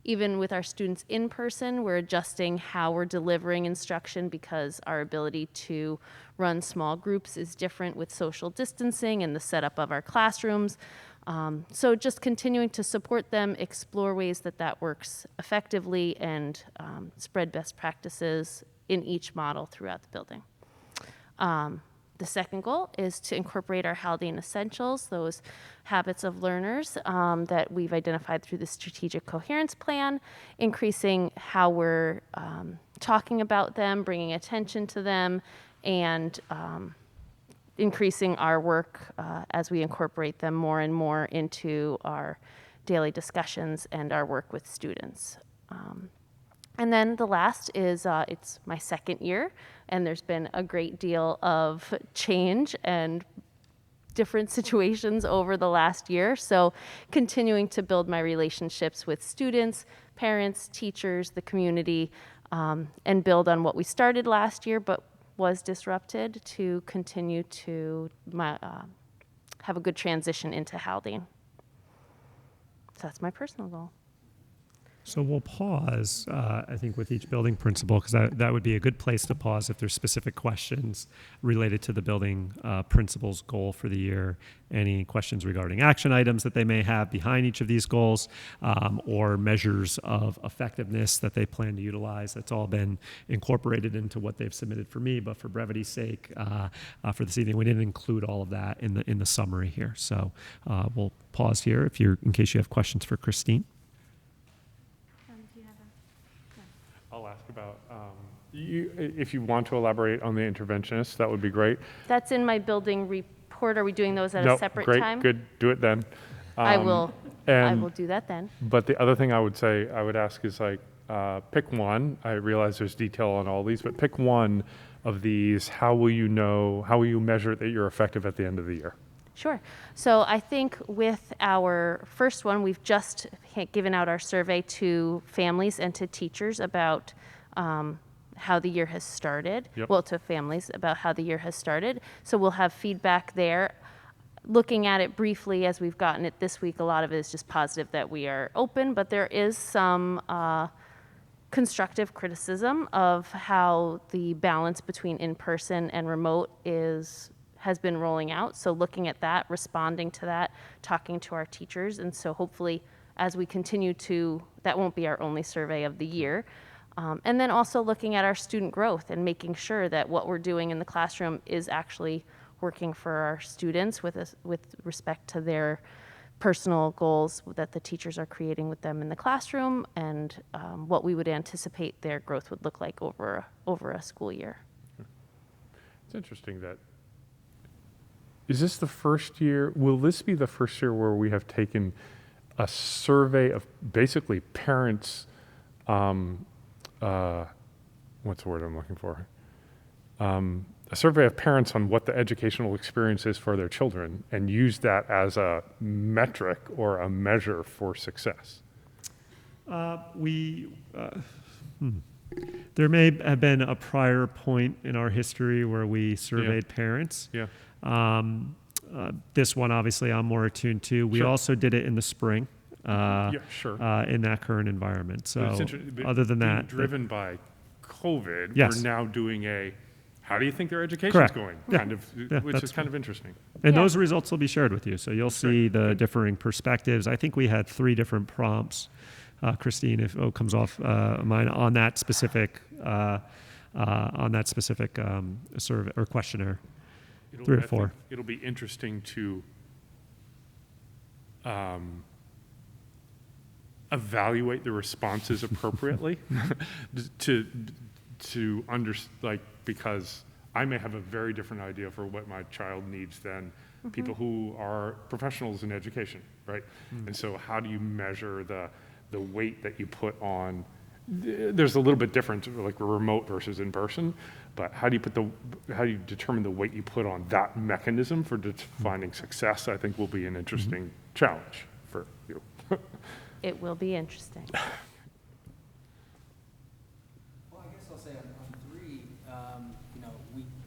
Even with our students in person, we're adjusting how we're delivering instruction because our ability to run small groups is different with social distancing and the setup of our classrooms. So just continuing to support them, explore ways that works effectively, and spread best practices in each model throughout the building. The second goal is to incorporate our Haldane Essentials, those habits of learners that we've identified through the Strategic Coherence Plan, increasing how we're talking about them, bringing attention to them, and increasing our work as we incorporate them more and more into our daily discussions and our work with students. And then the last is, it's my second year, and there's been a great deal of change and different situations over the last year. So continuing to build my relationships with students, parents, teachers, the community, and build on what we started last year but was disrupted to continue to have a good transition into Haldane. So that's my personal goal. So we'll pause, I think, with each building principal, because that would be a good place to pause if there's specific questions related to the building principal's goal for the year, any questions regarding action items that they may have behind each of these goals, or measures of effectiveness that they plan to utilize. That's all been incorporated into what they've submitted for me, but for brevity's sake, for this evening, we didn't include all of that in the summary here. So we'll pause here in case you have questions for Christine. I'll ask about, if you want to elaborate on the interventionist, that would be great. That's in my building report. Are we doing those at a Nope, separate great, time? good, do it then. I will and- do that then. But the other thing I would ask is pick one. I realize there's detail on all these, but pick one of these. How will you measure that you're effective at the end of the year? Sure. So I think with our first one, we've just given out our survey to families and to teachers about how the year has started. Yep. Well, to families about how the year has started. So we'll have feedback there. Looking at it briefly as we've gotten it this week, a lot of it is just positive that we are open, but there is some constructive criticism of how the balance between in-person and remote has been rolling out. So looking at that, responding to that, talking to our teachers. And so hopefully as we continue to, that won't be our only survey of the year. And then also looking at our student growth and making sure that what we're doing in the classroom is actually working for our students with respect to their personal goals that the teachers are creating with them in the classroom, and what we would anticipate their growth would look like over a school year. It's interesting that, is this the first year, will this be the first year where we have taken a survey of basically parents, what's the word I'm looking for? A survey of parents on what the educational experience is for their children and use that as a metric or a measure for success? There may have been a prior point in our history where we surveyed parents. Yeah. This one, obviously, I'm more attuned to. We Sure. also did it in the spring. Yeah, sure. In that current environment. But So it's interesting, other than being that, driven by COVID, Yes. we're now doing how do you think their education's Correct. going? Yeah. Kind of, Yeah, which that's is kind of interesting. and Yeah. those results will be shared with you. So you'll see the differing perspectives. I think we had 3 different prompts. Christine, if it comes off mine, on that specific survey or questionnaire. 3 or 4. It'll be interesting to evaluate the responses appropriately to because I may have a very different idea for what my child needs than people who are professionals in education, right? And so how do you measure the weight that you put on? There's a little bit different, like remote versus in person, but how do you determine the weight you put on that mechanism for defining success? I think will be an interesting challenge for you. It will be interesting. Well, I guess I'll say on 3,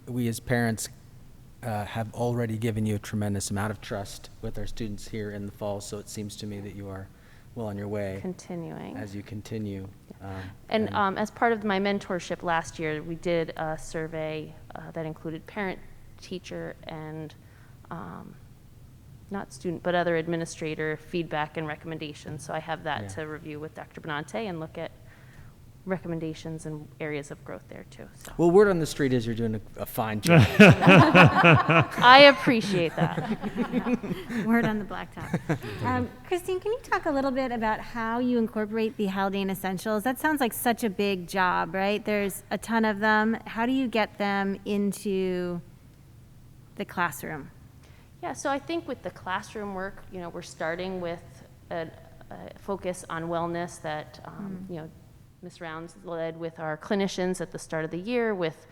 we as parents have already given you a tremendous amount of trust with our students here in the fall, so it seems to me that you are well on your way Continuing. as you continue. And as part of my mentorship last year, we did a survey that included parent, teacher, and not student, but other administrator feedback and recommendations. So I have that Yeah. to review with Dr. Benante and look at recommendations and areas of growth there too. So Well, word on the street is you're doing a fine job. I appreciate that. Word on the blacktop. Christine, can you talk a little bit about how you incorporate the Haldane Essentials? That sounds like such a big job, right? There's a ton of them. How do you get them into the classroom? Yeah, so I think with the classroom work, we're starting with a focus on wellness that, Ms. Rounds led with our clinicians at the start of the year, with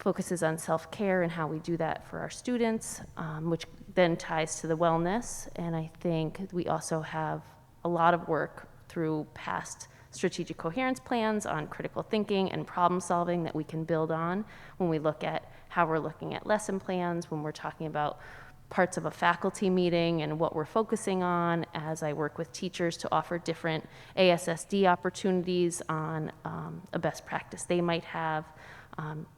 focuses on self-care and how we do that for our students, which then ties to the wellness. And I think we also have a lot of work through past strategic coherence plans on critical thinking and problem solving that we can build on when we look at how we're looking at lesson plans, when we're talking about parts of a faculty meeting and what we're focusing on as I work with teachers to offer different ASSD opportunities on a best practice they might have.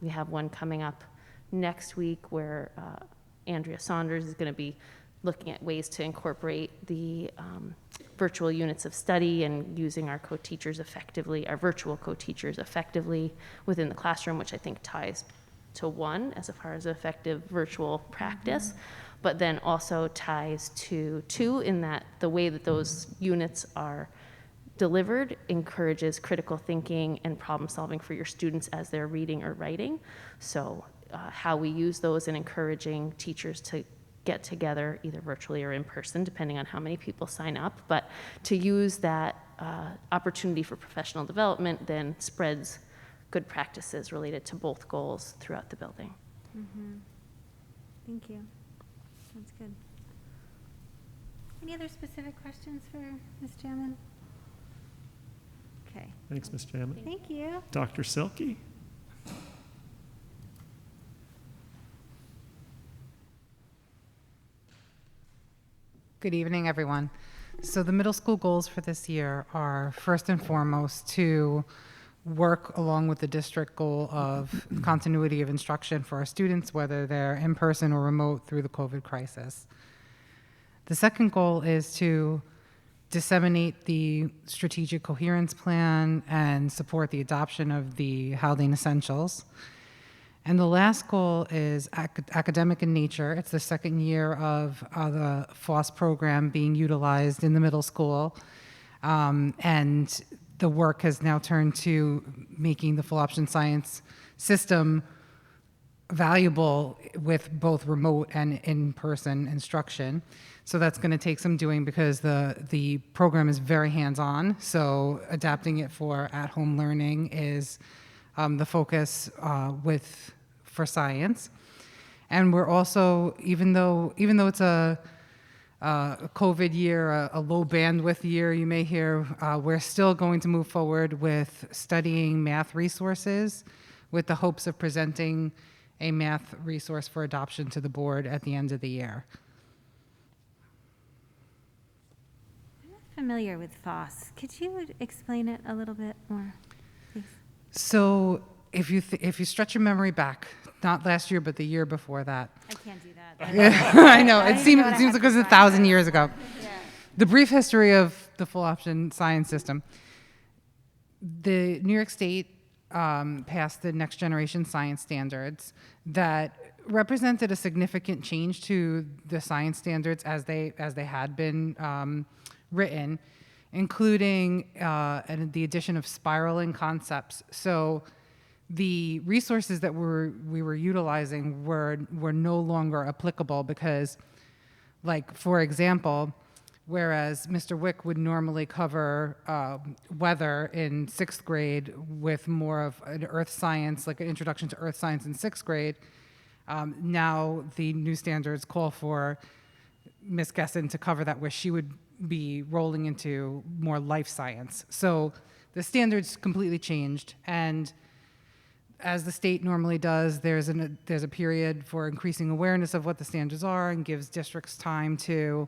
We have one coming up next week where Andrea Saunders is going to be looking at ways to incorporate the virtual units of study and using our co-teachers effectively, our virtual co-teachers effectively within the classroom, which I think ties to one as far as effective virtual practice, but then also ties to 2 in that the way that those units are delivered encourages critical thinking and problem solving for your students as they're reading or writing. So how we use those in encouraging teachers to get together either virtually or in person, depending on how many people sign up, but to use that opportunity for professional development then spreads good practices related to both goals throughout the building. Thank you. That's good. Any other specific questions for Ms. Jamin? Okay, Thanks, Ms. Jamin. thank you. Dr. Silky? Good evening, everyone. So the middle school goals for this year are first and foremost to work along with the district goal of continuity of instruction for our students, whether they're in person or remote through the COVID crisis. The second goal is to disseminate the strategic coherence plan and support the adoption of the Haldane Essentials. And the last goal is academic in nature. It's the second year of the FOSS program being utilized in the middle school. And the work has now turned to making the full option science system valuable with both remote and in-person instruction. So that's going to take some doing because the program is very hands-on. So adapting it for at-home learning is the focus for science. And we're also, even though it's a COVID year, a low bandwidth year, you may hear, we're still going to move forward with studying math resources with the hopes of presenting a math resource for adoption to the board at the end of the year. I'm not familiar with FOSS. Could you explain it a little bit more, please? So if you stretch your memory back, not last year, but the year before that. I can't do that. I know, it seems like it was 1,000 years ago. Yeah. The brief history of the full option science system. The New York State passed the next generation science standards that represented a significant change to the science standards as they had been written, including the addition of spiraling concepts. So the resources that we were utilizing were no longer applicable because, like, for example, whereas Mr. Wick would normally cover weather in 6th grade with more of an earth science, like an introduction to earth science in 6th grade, now the new standards call for Ms. Gesson to cover that, where she would be rolling into more life science. So the standards completely changed, and as the state normally does, there's a period for increasing awareness of what the standards are and gives districts time to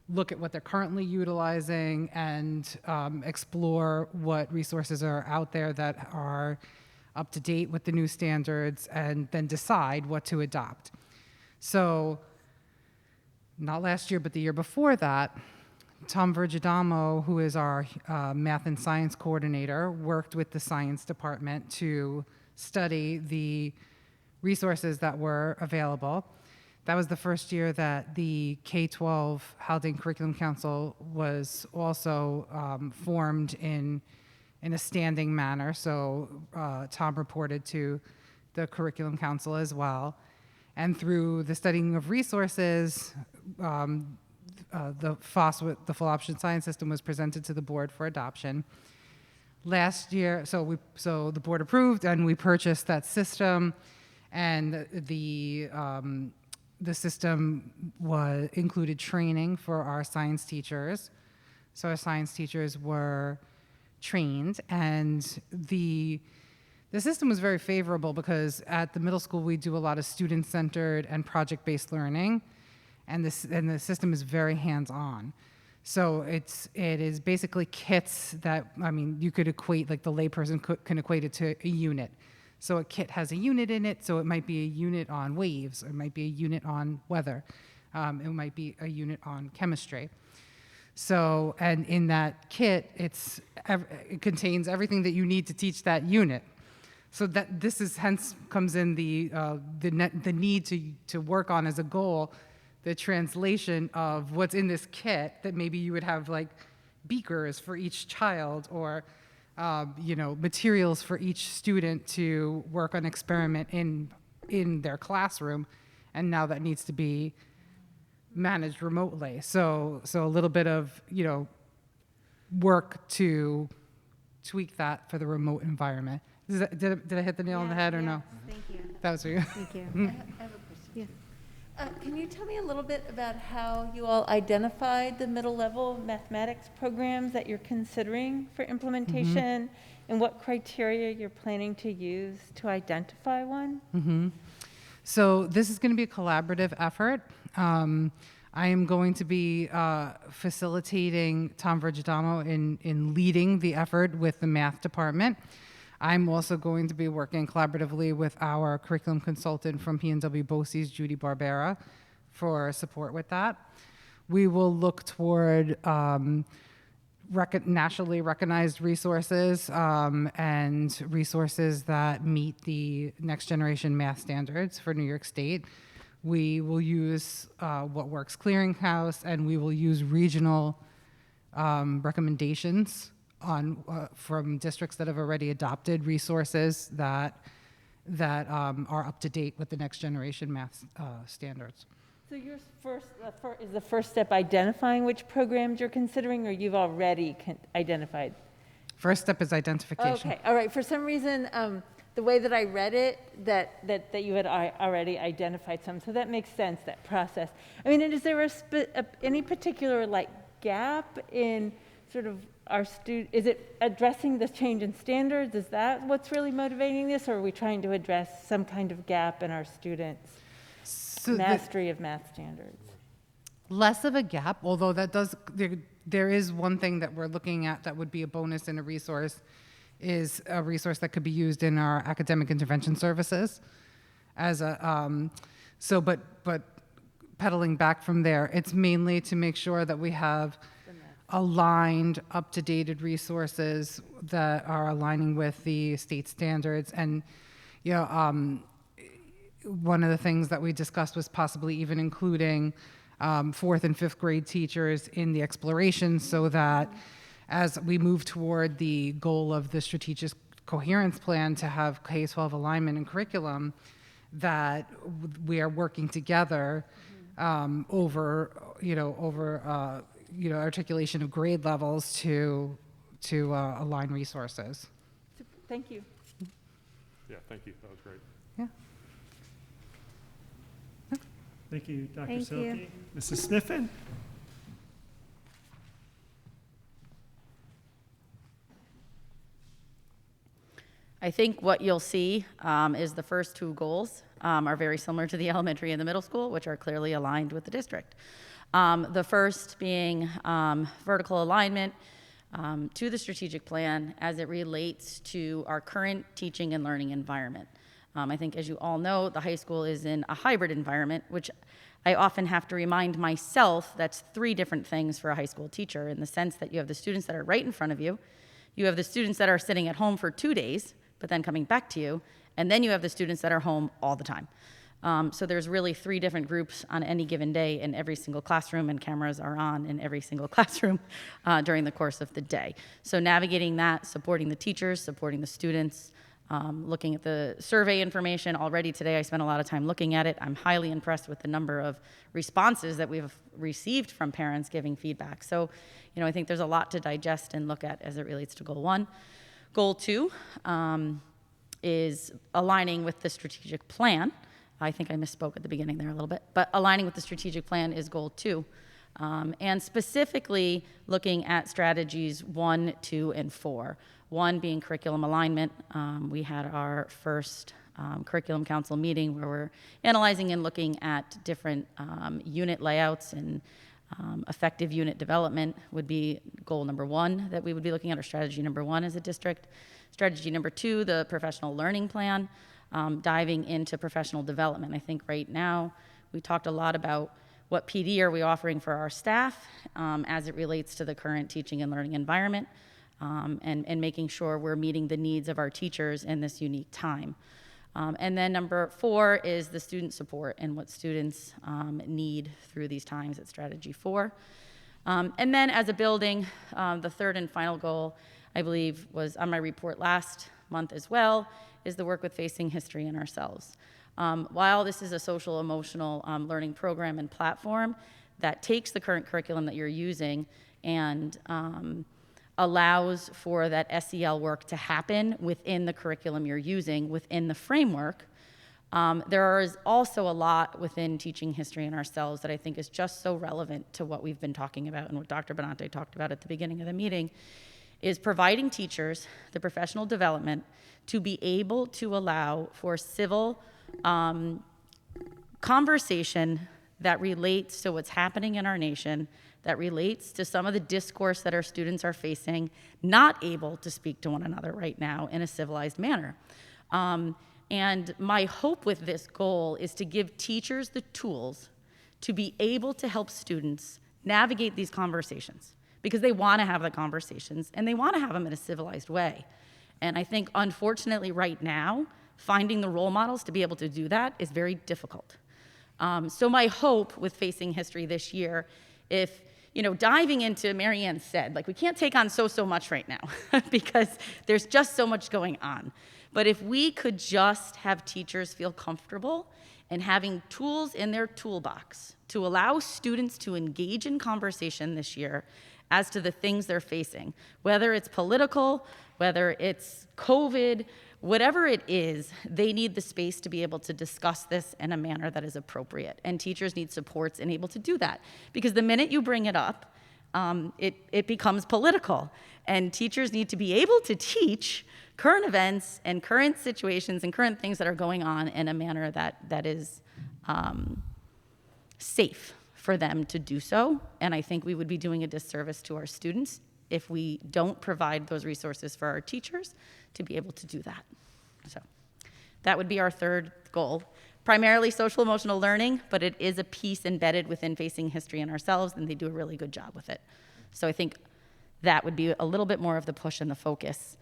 look at what they're currently utilizing and explore what resources are out there that are up to date with the new standards, and then decide what to adopt. So not last year, but the year before that, Tom Vergidamo, who is our math and science coordinator, worked with the science department to study the resources that were available. That was the first year that the K-12 Haldane Curriculum Council was also formed in a standing manner. So Tom reported to the Curriculum Council as well. And through the studying of resources, the FOSS, the full option science system, was presented to the board for adoption. Last year, so the board approved and we purchased that system, and the system included training for our science teachers. So our science teachers were trained, and the system was very favorable because at the middle school we do a lot of student-centered and project-based learning, and the system is very hands-on. So it is basically kits that, I mean, you could equate, like the layperson can equate it to a unit. So a kit has a unit in it, so it might be a unit on waves, or it might be a unit on weather, it might be a unit on chemistry. So, and in that kit, it contains everything that you need to teach that unit. So that this is hence comes in the need to work on as a goal the translation of what's in this kit, that maybe you would have like beakers for each child, or materials for each student to work on experiment in their classroom, and now that needs to be managed remotely. So a little bit of work to tweak that for the remote environment. Did I hit the nail on the head or no? Thank you. That was for you. Thank you. I have a question. Yes. Can you tell me a little bit about how you all identified the middle level mathematics programs that you're considering for implementation, and what criteria you're planning to use to identify one? So this is going to be a collaborative effort. I am going to be facilitating Tom Vergidamo in leading the effort with the math department. I'm also going to be working collaboratively with our curriculum consultant from P&W BOCES, Judy Barbera, for support with that. We will look toward nationally recognized resources and resources that meet the next generation math standards for New York State. We will use What Works Clearinghouse, and we will use regional recommendations from districts that have already adopted resources that are up to date with the next generation math standards. So your is the first step identifying which programs you're considering, or you've already identified? First step is identification. Okay, all right. For some reason, the way that I read it, that you had already identified some, so that makes sense, that process. I mean, is there any particular gap in sort of our is it addressing the change in standards? Is that what's really motivating this, or are we trying to address some kind of gap in our students' mastery of math standards? Less of a gap, although there is one thing that we're looking at that would be a bonus in a resource, is a resource that could be used in our academic intervention services as a but pedaling back from there, it's mainly to make sure that we have aligned, up-to-date resources that are aligning with the state standards. And one of the things that we discussed was possibly even including 4th and 5th grade teachers in the exploration, so that as we move toward the goal of the strategic coherence plan to have K-12 alignment in curriculum, that we are working together over articulation of grade levels to align resources. Thank you. Yeah, thank you. That was great. Yeah. Thank you, Dr. Thank Silke. you. Mrs. Sniffen? I think what you'll see is the first two goals are very similar to the elementary and the middle school, which are clearly aligned with the district. The first being vertical alignment to the strategic plan as it relates to our current teaching and learning environment. I think, as you all know, the high school is in a hybrid environment, which I often have to remind myself that's 3 different things for a high school teacher, in the sense that you have the students that are right in front of you, you have the students that are sitting at home for 2 days, but then coming back to you, and then you have the students that are home all the time. So there's really 3 different groups on any given day in every single classroom, and cameras are on in every single classroom during the course of the day. So navigating that, supporting the teachers, supporting the students, looking at the survey information. Already today I spent a lot of time looking at it. I'm highly impressed with the number of responses that we've received from parents giving feedback. So, I think there's a lot to digest and look at as it relates to goal 1. Goal 2 is aligning with the strategic plan. I think I misspoke at the beginning there a little bit, but aligning with the strategic plan is goal 2. And specifically looking at strategies 1, 2, and 4. 1 being curriculum alignment. We had our first curriculum council meeting where we're analyzing and looking at different unit layouts, and effective unit development would be goal number 1 that we would be looking at, or strategy number 1 as a district. Strategy number 2, the professional learning plan, diving into professional development. I think right now we talked a lot about what PD are we offering for our staff as it relates to the current teaching and learning environment, and making sure we're meeting the needs of our teachers in this unique time. And then number 4 is the student support and what students need through these times at strategy 4. And then as a building, the 3rd and final goal, I believe, was on my report last month as well, is the work with facing history and ourselves. While this is a social emotional learning program and platform that takes the current curriculum that you're using and allows for that SEL work to happen within the curriculum you're using, within the framework, there is also a lot within teaching history and ourselves that I think is just so relevant to what we've been talking about and what Dr. Benante talked about at the beginning of the meeting, is providing teachers the professional development to be able to allow for civil conversation that relates to what's happening in our nation, that relates to some of the discourse that our students are facing, not able to speak to one another right now in a civilized manner. And my hope with this goal is to give teachers the tools to be able to help students navigate these conversations, because they want to have the conversations and they want to have them in a civilized way. And I think, unfortunately, right now, finding the role models to be able to do that is very difficult. So my hope with Facing History this year, if, diving into, Mary Ann said, we can't take on so much right now because there's just so much going on. But if we could just have teachers feel comfortable and having tools in their toolbox to allow students to engage in conversation this year as to the things they're facing, whether it's political, whether it's COVID, whatever it is, they need the space to be able to discuss this in a manner that is appropriate. And teachers need supports and able to do that. Because the minute you bring it up, it becomes political. And teachers need to be able to teach current events and current situations and current things that are going on in a manner that is safe for them to do so. And I think we would be doing a disservice to our students if we don't provide those resources for our teachers to be able to do that. So that would be our third goal. Primarily social emotional learning, but it is a piece embedded within Facing History and ourselves, and they do a really good job with it. So I think that would be a little bit more of the push and the focus,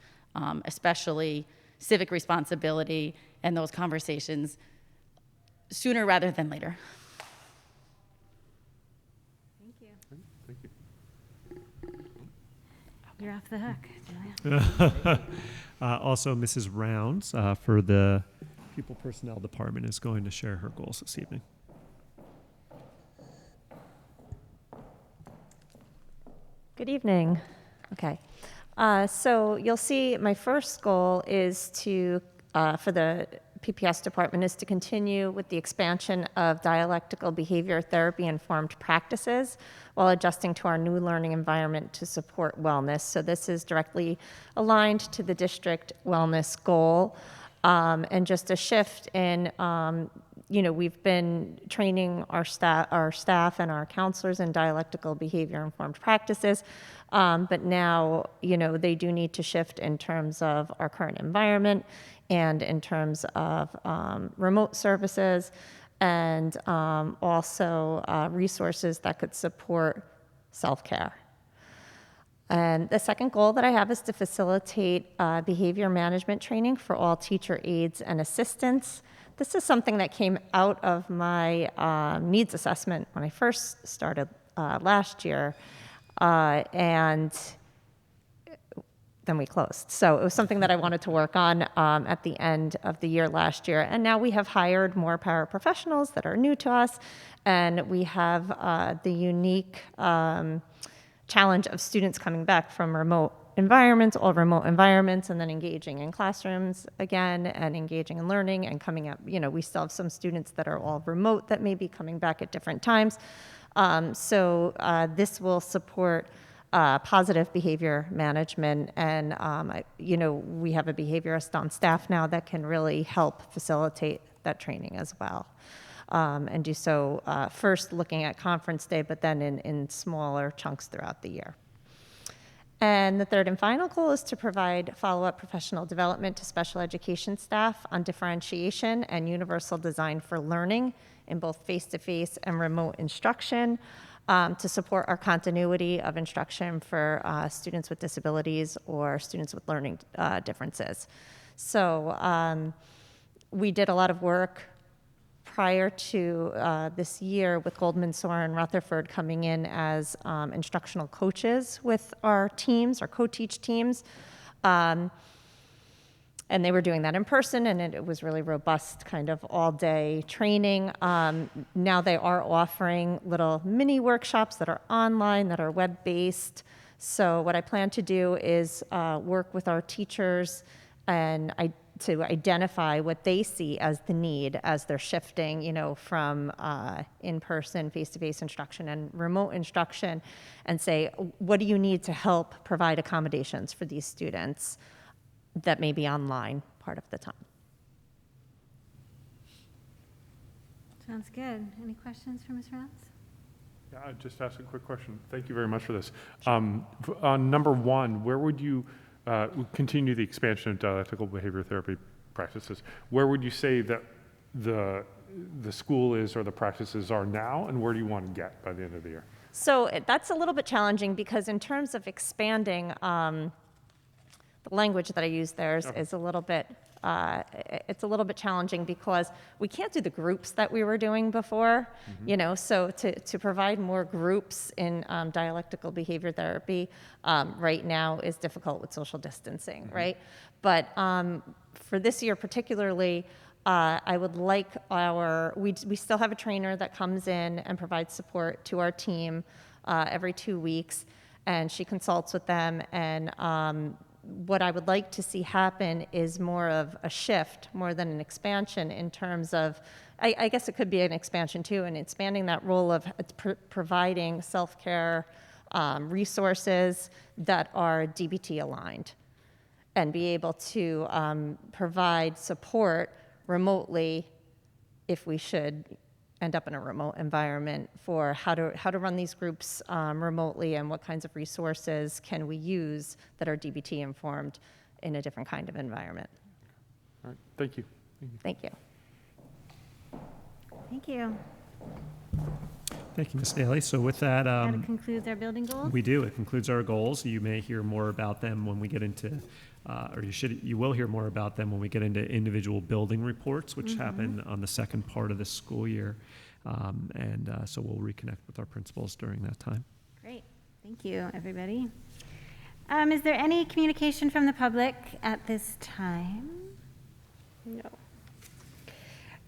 especially civic responsibility and those conversations sooner rather than later. Thank you. You're off the hook, Julia. Also, Mrs. Rounds for the Pupil Personnel Department is going to share her goals this evening. Good evening. Okay. So you'll see my first goal is to, for the PPS department, is to continue with the expansion of dialectical behavior therapy informed practices while adjusting to our new learning environment to support wellness. So this is directly aligned to the district wellness goal, and just a shift in, we've been training our staff and our counselors in dialectical behavior informed practices, but now, they do need to shift in terms of our current environment and in terms of remote services, and also resources that could support self-care. And the second goal that I have is to facilitate behavior management training for all teacher aides and assistants. This is something that came out of my needs assessment when I first started last year, and then we closed. So it was something that I wanted to work on at the end of the year last year. And now we have hired more paraprofessionals that are new to us, and we have the unique challenge of students coming back from remote environments, all remote environments, and then engaging in classrooms again and engaging in learning and coming up. We still have some students that are all remote that may be coming back at different times. So this will support positive behavior management, and we have a behaviorist on staff now that can really help facilitate that training as well, and do so first looking at conference day, but then in smaller chunks throughout the year. And the third and final goal is to provide follow-up professional development to special education staff on differentiation and universal design for learning in both face-to-face and remote instruction, to support our continuity of instruction for students with disabilities or students with learning differences. So we did a lot of work prior to this year with Goldman, Sora, and Rutherford coming in as instructional coaches with our teams, our co-teach teams. And they were doing that in person, and it was really robust, kind of all-day training. Now they are offering little mini workshops that are online, that are web-based. So what I plan to do is work with our teachers and to identify what they see as the need as they're shifting, from in-person, face-to-face instruction and remote instruction, and say, what do you need to help provide accommodations for these students that may be online part of the time. Sounds good. Any questions for Ms. Rouse? Yeah, I'd just ask a quick question. Thank you very much for this. On number one, where would you continue the expansion of dialectical behavior therapy practices? Where would you say that the school is or the practices are now, and where do you want to get by the end of the year? So that's a little bit challenging because in terms of expanding, the language that I use there is a little bit, it's a little bit challenging because we can't do the groups that we were doing before, you know, so to provide more groups in dialectical behavior therapy right now is difficult with social distancing, right? But for this year particularly, I would like we still have a trainer that comes in and provides support to our team every 2 weeks, and she consults with them. And what I would like to see happen is more of a shift, more than an expansion in terms of, I guess it could be an expansion too, and expanding that role of providing self-care resources that are DBT aligned and be able to provide support remotely if we should end up in a remote environment for how to run these groups remotely and what kinds of resources can we use that are DBT informed in a different kind of environment. All right, thank you. Thank you. Thank you. Thank you, Ms. Daly. So with that, That concludes our building goals. we do. It concludes our goals. You may hear more about them when we get into, you will hear more about them when we get into individual building reports, which happen on the second part of the school year. So we'll reconnect with our principals during that time. Great. Thank you, everybody. Is there any communication from the public at this time? No.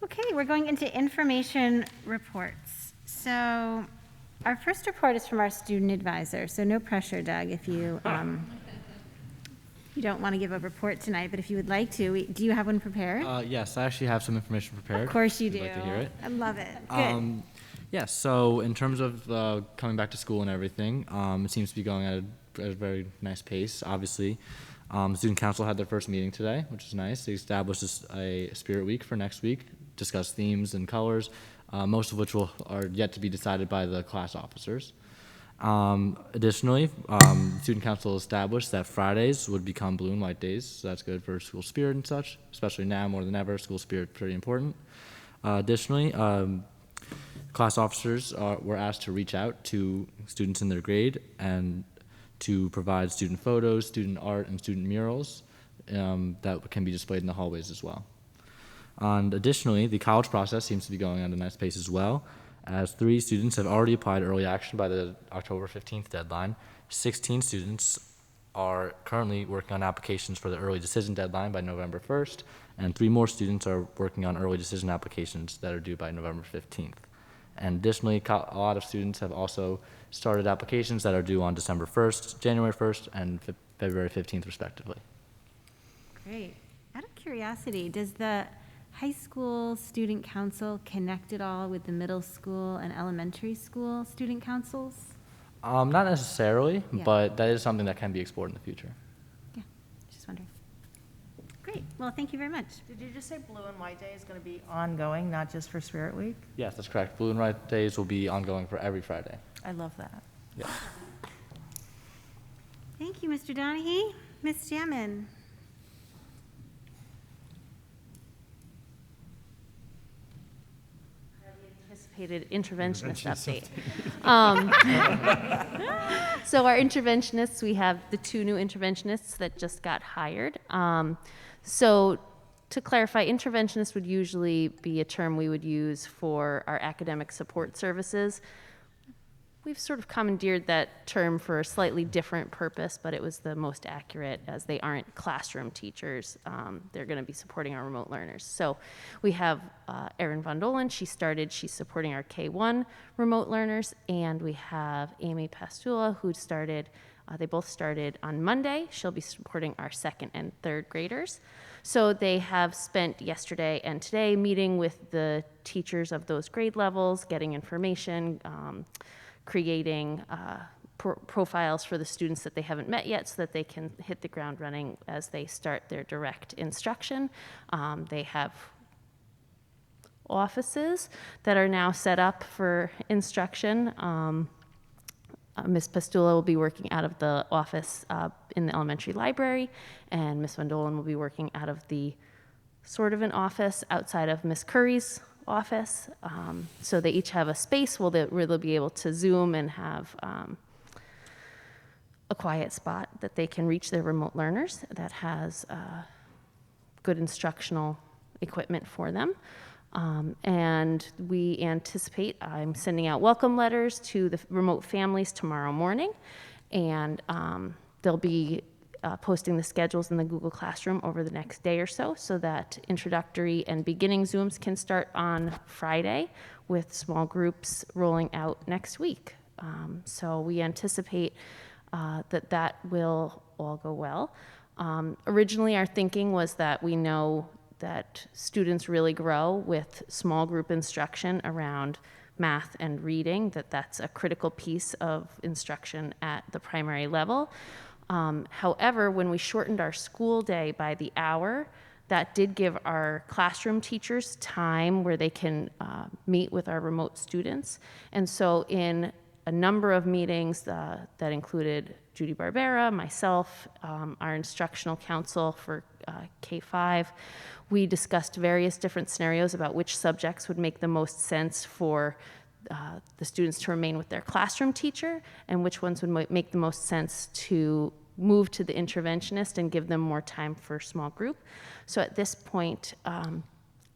Okay, we're going into information reports. So our first report is from our student advisor, so no pressure, Doug, if you you don't want to give a report tonight, but if you would like to, do you have one prepared? Yes, I actually have some information prepared. Of course you if do. you'd like to hear it. I love it. Good. Yes, so in terms of coming back to school and everything, it seems to be going at a very nice pace, obviously. The Student Council had their first meeting today, which is nice. They established a Spirit Week for next week, discussed themes and colors, most of which are yet to be decided by the class officers. Additionally, Student Council established that Fridays would become blue and white days, so that's good for school spirit and such, especially now more than ever, school spirit pretty important. Additionally, class officers were asked to reach out to students in their grade and to provide student photos, student art, and student murals that can be displayed in the hallways as well. And additionally, the college process seems to be going at a nice pace as well, as 3 students have already applied early action by the October 15th deadline. 16 students are currently working on applications for the early decision deadline by November 1st, and 3 more students are working on early decision applications that are due by November 15th. And additionally, a lot of students have also started applications that are due on December 1st, January 1st, and February 15th, respectively. Great. Out of curiosity, does the high school student council connect at all with the middle school and elementary school student councils? Not necessarily, Yeah. but that is something that can be explored in the future. Yeah, just wondering. Great. Well, thank you very much. Did you just say Blue and White Day is going to be ongoing, not just for Spirit Week? Yes, that's correct. Blue and White Days will be ongoing for every Friday. I love that. Yeah. Thank you, Mr. Donahue. Ms. Jamin. Anticipated interventionist update. So our interventionists, we have the 2 new interventionists that just got hired. So to clarify, interventionist would usually be a term we would use for our academic support services. We've sort of commandeered that term for a slightly different purpose, but it was the most accurate as they aren't classroom teachers. They're going to be supporting our remote learners. So we have Erin Von Dolen. She's supporting our K1 remote learners, and we have Amy Pastula, who started, they both started on Monday. She'll be supporting our 2nd and 3rd graders. So they have spent yesterday and today meeting with the teachers of those grade levels, getting information, creating profiles for the students that they haven't met yet so that they can hit the ground running as they start their direct instruction. They have offices that are now set up for instruction. Ms. Pastula will be working out of the office in the elementary library, and Ms. Vandolen will be working out of the sort of an office outside of Ms. Curry's office. So they each have a space where they'll be able to Zoom and have a quiet spot that they can reach their remote learners that has good instructional equipment for them. And we anticipate, I'm sending out welcome letters to the remote families tomorrow morning, and they'll be posting the schedules in the Google Classroom over the next day or so that introductory and beginning Zooms can start on Friday with small groups rolling out next week. So we anticipate that will all go well. Originally, our thinking was that we know that students really grow with small group instruction around math and reading, that's a critical piece of instruction at the primary level. However, when we shortened our school day by the hour, that did give our classroom teachers time where they can meet with our remote students. And so in a number of meetings that included Judy Barbera, myself, our instructional council for K-5, we discussed various different scenarios about which subjects would make the most sense for the students to remain with their classroom teacher and which ones would make the most sense to move to the interventionist and give them more time for small group. So at this point,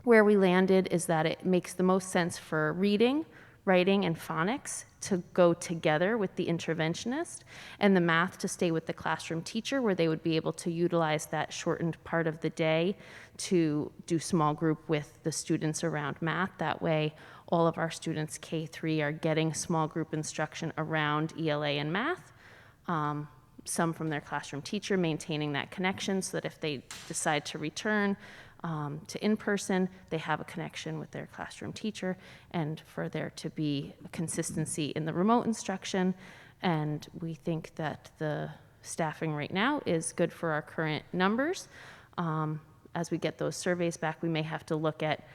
where we landed is that it makes the most sense for reading, writing, and phonics to go together with the interventionist, and the math to stay with the classroom teacher, where they would be able to utilize that shortened part of the day to do small group with the students around math. That way, all of our students K-3 are getting small group instruction around ELA and math, some from their classroom teacher, maintaining that connection so that if they decide to return to in-person, they have a connection with their classroom teacher, and for there to be a consistency in the remote instruction. And we think that the staffing right now is good for our current numbers. As we get those surveys back, we may have to look at,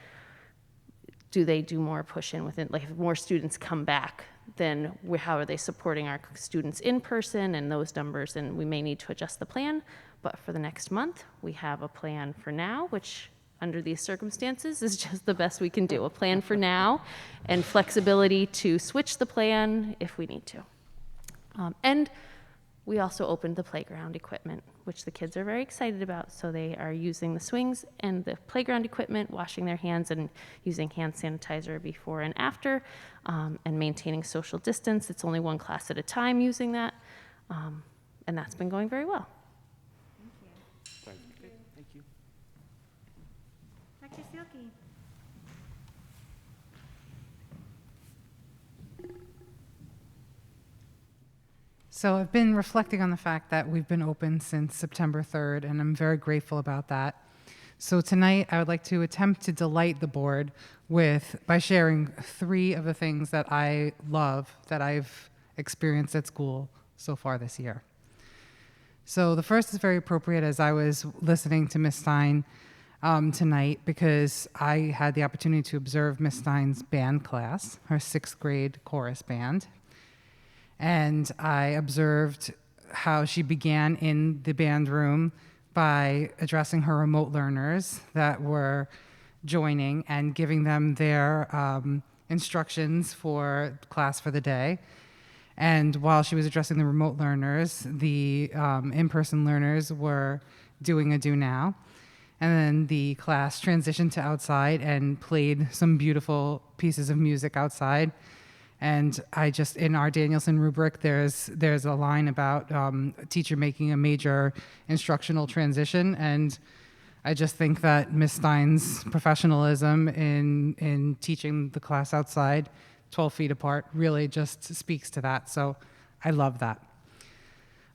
do they do more push-in within, like if more students come back, then how are they supporting our students in person and those numbers, and we may need to adjust the plan. But for the next month, we have a plan for now, which under these circumstances is just the best we can do. A plan for now and flexibility to switch the plan if we need to. And we also opened the playground equipment, which the kids are very excited about. So they are using the swings and the playground equipment, washing their hands and using hand sanitizer before and after, and maintaining social distance. It's only one class at a time using that, and that's been going very well. Thank you. Dr. Seelke. So I've been reflecting on the fact that we've been open since September 3rd, and I'm very grateful about that. So tonight, I would like to attempt to delight the board by sharing 3 of the things that I love that I've experienced at school so far this year. So the first is very appropriate as I was listening to Ms. Stein tonight, because I had the opportunity to observe Ms. Stein's band class, her 6th grade chorus band. And I observed how she began in the band room by addressing her remote learners that were joining and giving them their instructions for class for the day. And while she was addressing the remote learners, the in-person learners were doing a do now. And then the class transitioned to outside and played some beautiful pieces of music outside. And in our Danielson rubric, there's a line about a teacher making a major instructional transition. And I just think that Ms. Stein's professionalism in teaching the class outside, 12 feet apart, really just speaks to that. So I love that.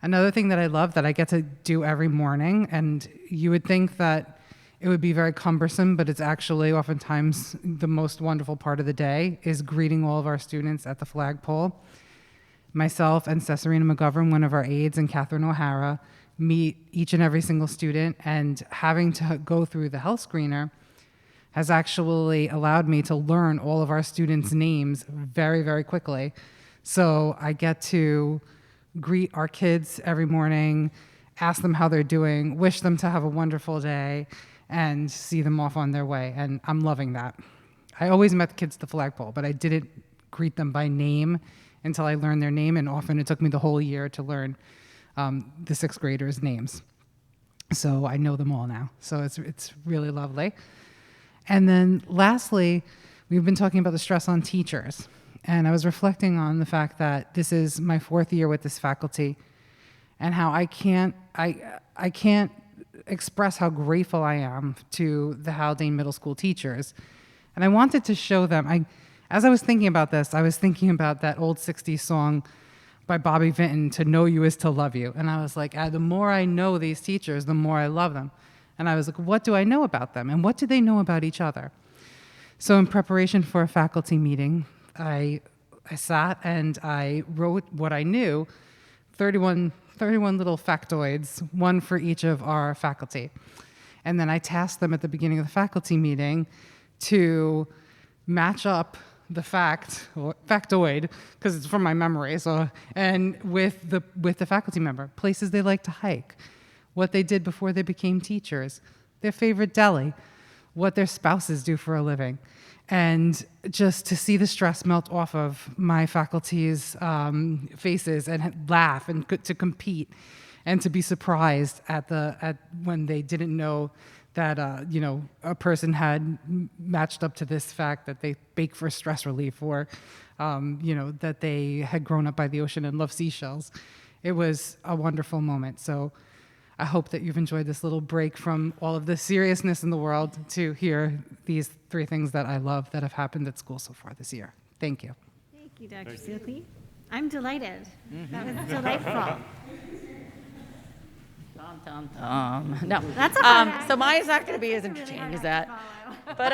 Another thing that I love that I get to do every morning, and you would think that it would be very cumbersome, but it's actually oftentimes the most wonderful part of the day, is greeting all of our students at the flagpole. Myself and Cesarina McGovern, one of our aides, and Catherine O'Hara meet each and every single student, and having to go through the health screener has actually allowed me to learn all of our students' names very, very quickly. So I get to greet our kids every morning, ask them how they're doing, wish them to have a wonderful day, and see them off on their way. And I'm loving that. I always met the kids at the flagpole, but I didn't greet them by name until I learned their name, and often it took me the whole year to learn the sixth graders' names. So I know them all now. So it's really lovely. And then lastly, we've been talking about the stress on teachers. And I was reflecting on the fact that this is my 4th year with this faculty, and how I can't express how grateful I am to the Haldane Middle School teachers. And I wanted to show them, as I was thinking about this, I was thinking about that old 60s song by Bobby Vinton, "To Know You Is to Love You." And I was like, the more I know these teachers, the more I love them. And I was like, what do I know about them? And what do they know about each other? So in preparation for a faculty meeting, I sat and I wrote what I knew, 31 little factoids, one for each of our faculty. And then I tasked them at the beginning of the faculty meeting to match up the factoid, because it's from my memory, and with the faculty member, places they like to hike, what they did before they became teachers, their favorite deli, what their spouses do for a living. And just to see the stress melt off of my faculty's faces and laugh and to compete and to be surprised at when they didn't know that a person had matched up to this fact that they bake for stress relief, or that they had grown up by the ocean and love seashells. It was a wonderful moment. So I hope that you've enjoyed this little break from all of the seriousness in the world to hear these 3 things that I love that have happened at school so far this year. Thank you. Thank you, Dr. Seeley. I'm delighted. That was delightful. No, That's okay. so mine's not going to be as entertaining as that. But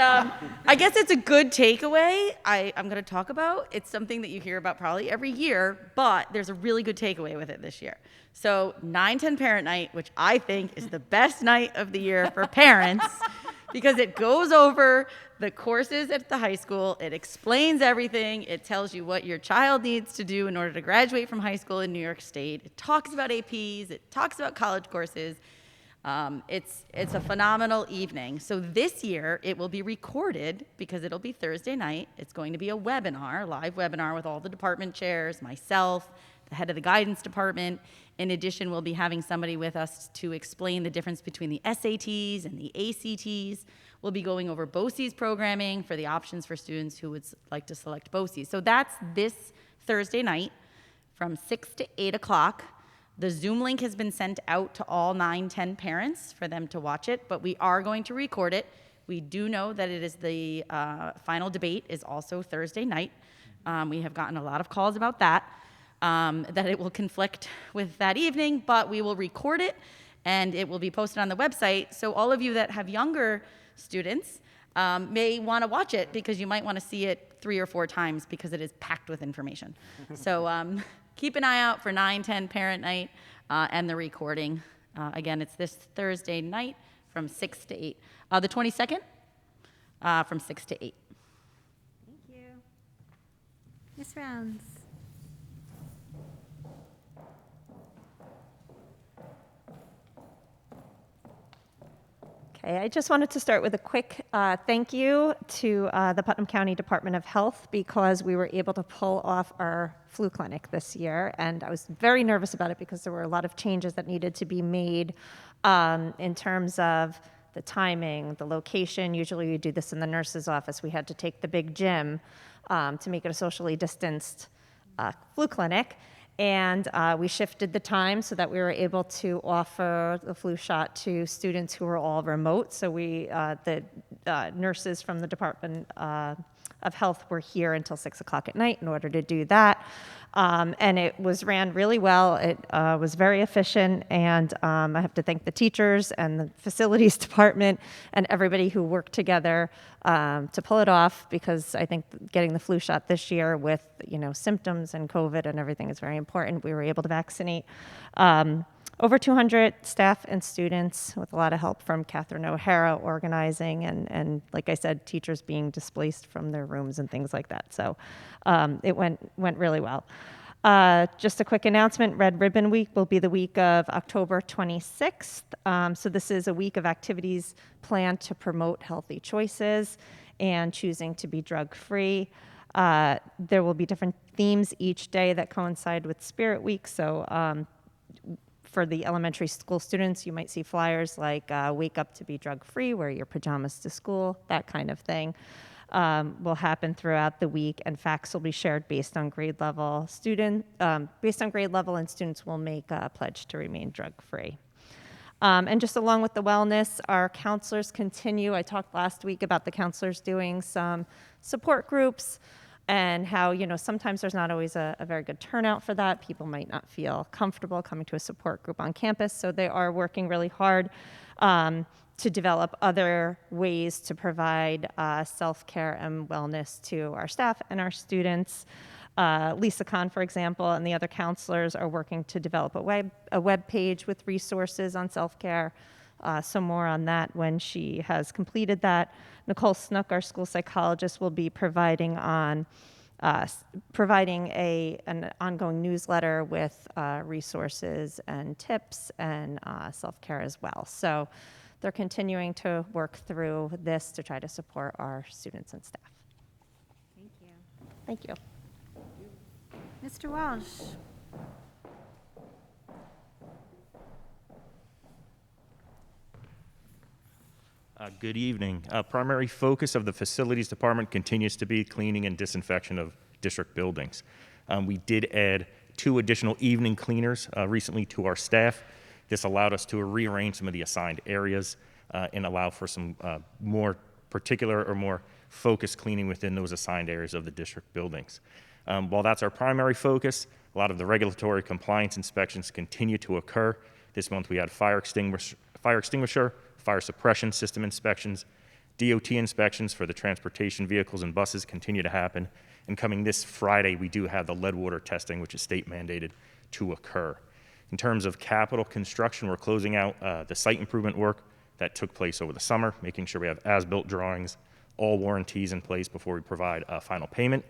I guess it's a good takeaway I'm going to talk about. It's something that you hear about probably every year, but there's a really good takeaway with it this year. So 9/10 Parent Night, which I think is the best night of the year for parents, because it goes over the courses at the high school. It explains everything. It tells you what your child needs to do in order to graduate from high school in New York State. It talks about APs. It talks about college courses. It's a phenomenal evening. So this year it will be recorded because it'll be Thursday night. It's going to be a webinar, a live webinar with all the department chairs, myself, the head of the guidance department. In addition, we'll be having somebody with us to explain the difference between the SATs and the ACTs. We'll be going over BOCES programming for the options for students who would like to select BOCES. So that's this Thursday night from 6 to 8 o'clock. The Zoom link has been sent out to all 9/10 parents for them to watch it, but we are going to record it. We do know that it is the final debate is also Thursday night. We have gotten a lot of calls about that it will conflict with that evening, but we will record it and it will be posted on the website. So all of you that have younger students may want to watch it because you might want to see it 3 or 4 times because it is packed with information. So keep an eye out for 9/10 Parent Night and the recording. Again, it's this Thursday night from 6 to 8. The 22nd from 6 to 8. Thank you. Ms. Rounds. Okay, I just wanted to start with a quick thank you to the Putnam County Department of Health, because we were able to pull off our flu clinic this year. And I was very nervous about it because there were a lot of changes that needed to be made in terms of the timing, the location. Usually we do this in the nurse's office. We had to take the big gym to make it a socially distanced flu clinic. And we shifted the time so that we were able to offer the flu shot to students who were all remote. So the nurses from the Department of Health were here until 6 o'clock at night in order to do that. And it was ran really well. It was very efficient. And I have to thank the teachers and the facilities department and everybody who worked together to pull it off, because I think getting the flu shot this year with symptoms and COVID and everything is very important. We were able to vaccinate over 200 staff and students, with a lot of help from Catherine O'Hara organizing, and like I said, teachers being displaced from their rooms and things like that. So it went really well. Just a quick announcement, Red Ribbon Week will be the week of October 26th. So this is a week of activities planned to promote healthy choices and choosing to be drug-free. There will be different themes each day that coincide with Spirit Week. So for the elementary school students, you might see flyers like Wake Up to Be Drug-Free, wear your pajamas to school, that kind of thing. Will happen throughout the week, and facts will be shared based on grade level. And students will make a pledge to remain drug-free. And just along with the wellness, our counselors continue. I talked last week about the counselors doing some support groups and how, sometimes there's not always a very good turnout for that. People might not feel comfortable coming to a support group on campus, so they are working really hard to develop other ways to provide self-care and wellness to our staff and our students. Lisa Kahn, for example, and the other counselors are working to develop a web page with resources on self-care. So more on that when she has completed that. Nicole Snook, our school psychologist, will be providing an ongoing newsletter with resources and tips and self-care as well. So they're continuing to work through this to try to support our students and staff. Thank you. Thank you. Mr. Walsh. Good evening. Primary focus of the facilities department continues to be cleaning and disinfection of district buildings. We did add 2 additional evening cleaners recently to our staff. This allowed us to rearrange some of the assigned areas and allow for some more particular or more focused cleaning within those assigned areas of the district buildings. While that's our primary focus, a lot of the regulatory compliance inspections continue to occur. This month we had fire extinguisher, fire suppression system inspections, DOT inspections for the transportation vehicles and buses continue to happen. And coming this Friday, we do have the lead water testing, which is state mandated to occur. In terms of capital construction, we're closing out the site improvement work that took place over the summer, making sure we have as-built drawings, all warranties in place before we provide a final payment.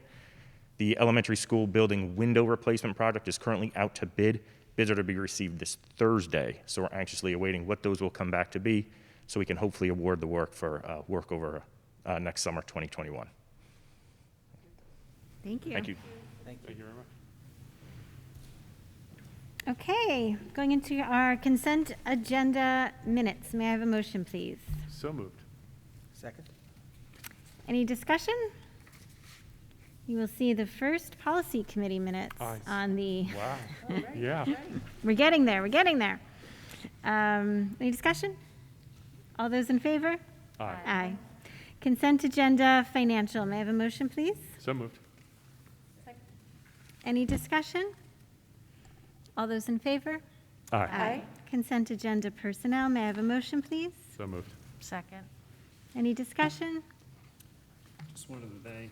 The elementary school building window replacement project is currently out to bid. Bids are to be received this Thursday, so we're anxiously awaiting what those will come back to be so we can hopefully award the work for work over next summer, 2021. Thank you. Thank you. Thank you very much. Okay, going into our consent agenda minutes. May I have a motion, please? So moved. Second. Any discussion? You will see the first policy committee minutes on the... Wow. Yeah. We're getting there. Any discussion? All those in favor? Aye. Aye. Consent agenda financial. May I have a motion, please? So moved. Any discussion? All those in favor? Aye. Consent agenda personnel. May I have a motion, please? So moved. Second. Any discussion? Just wanted to thank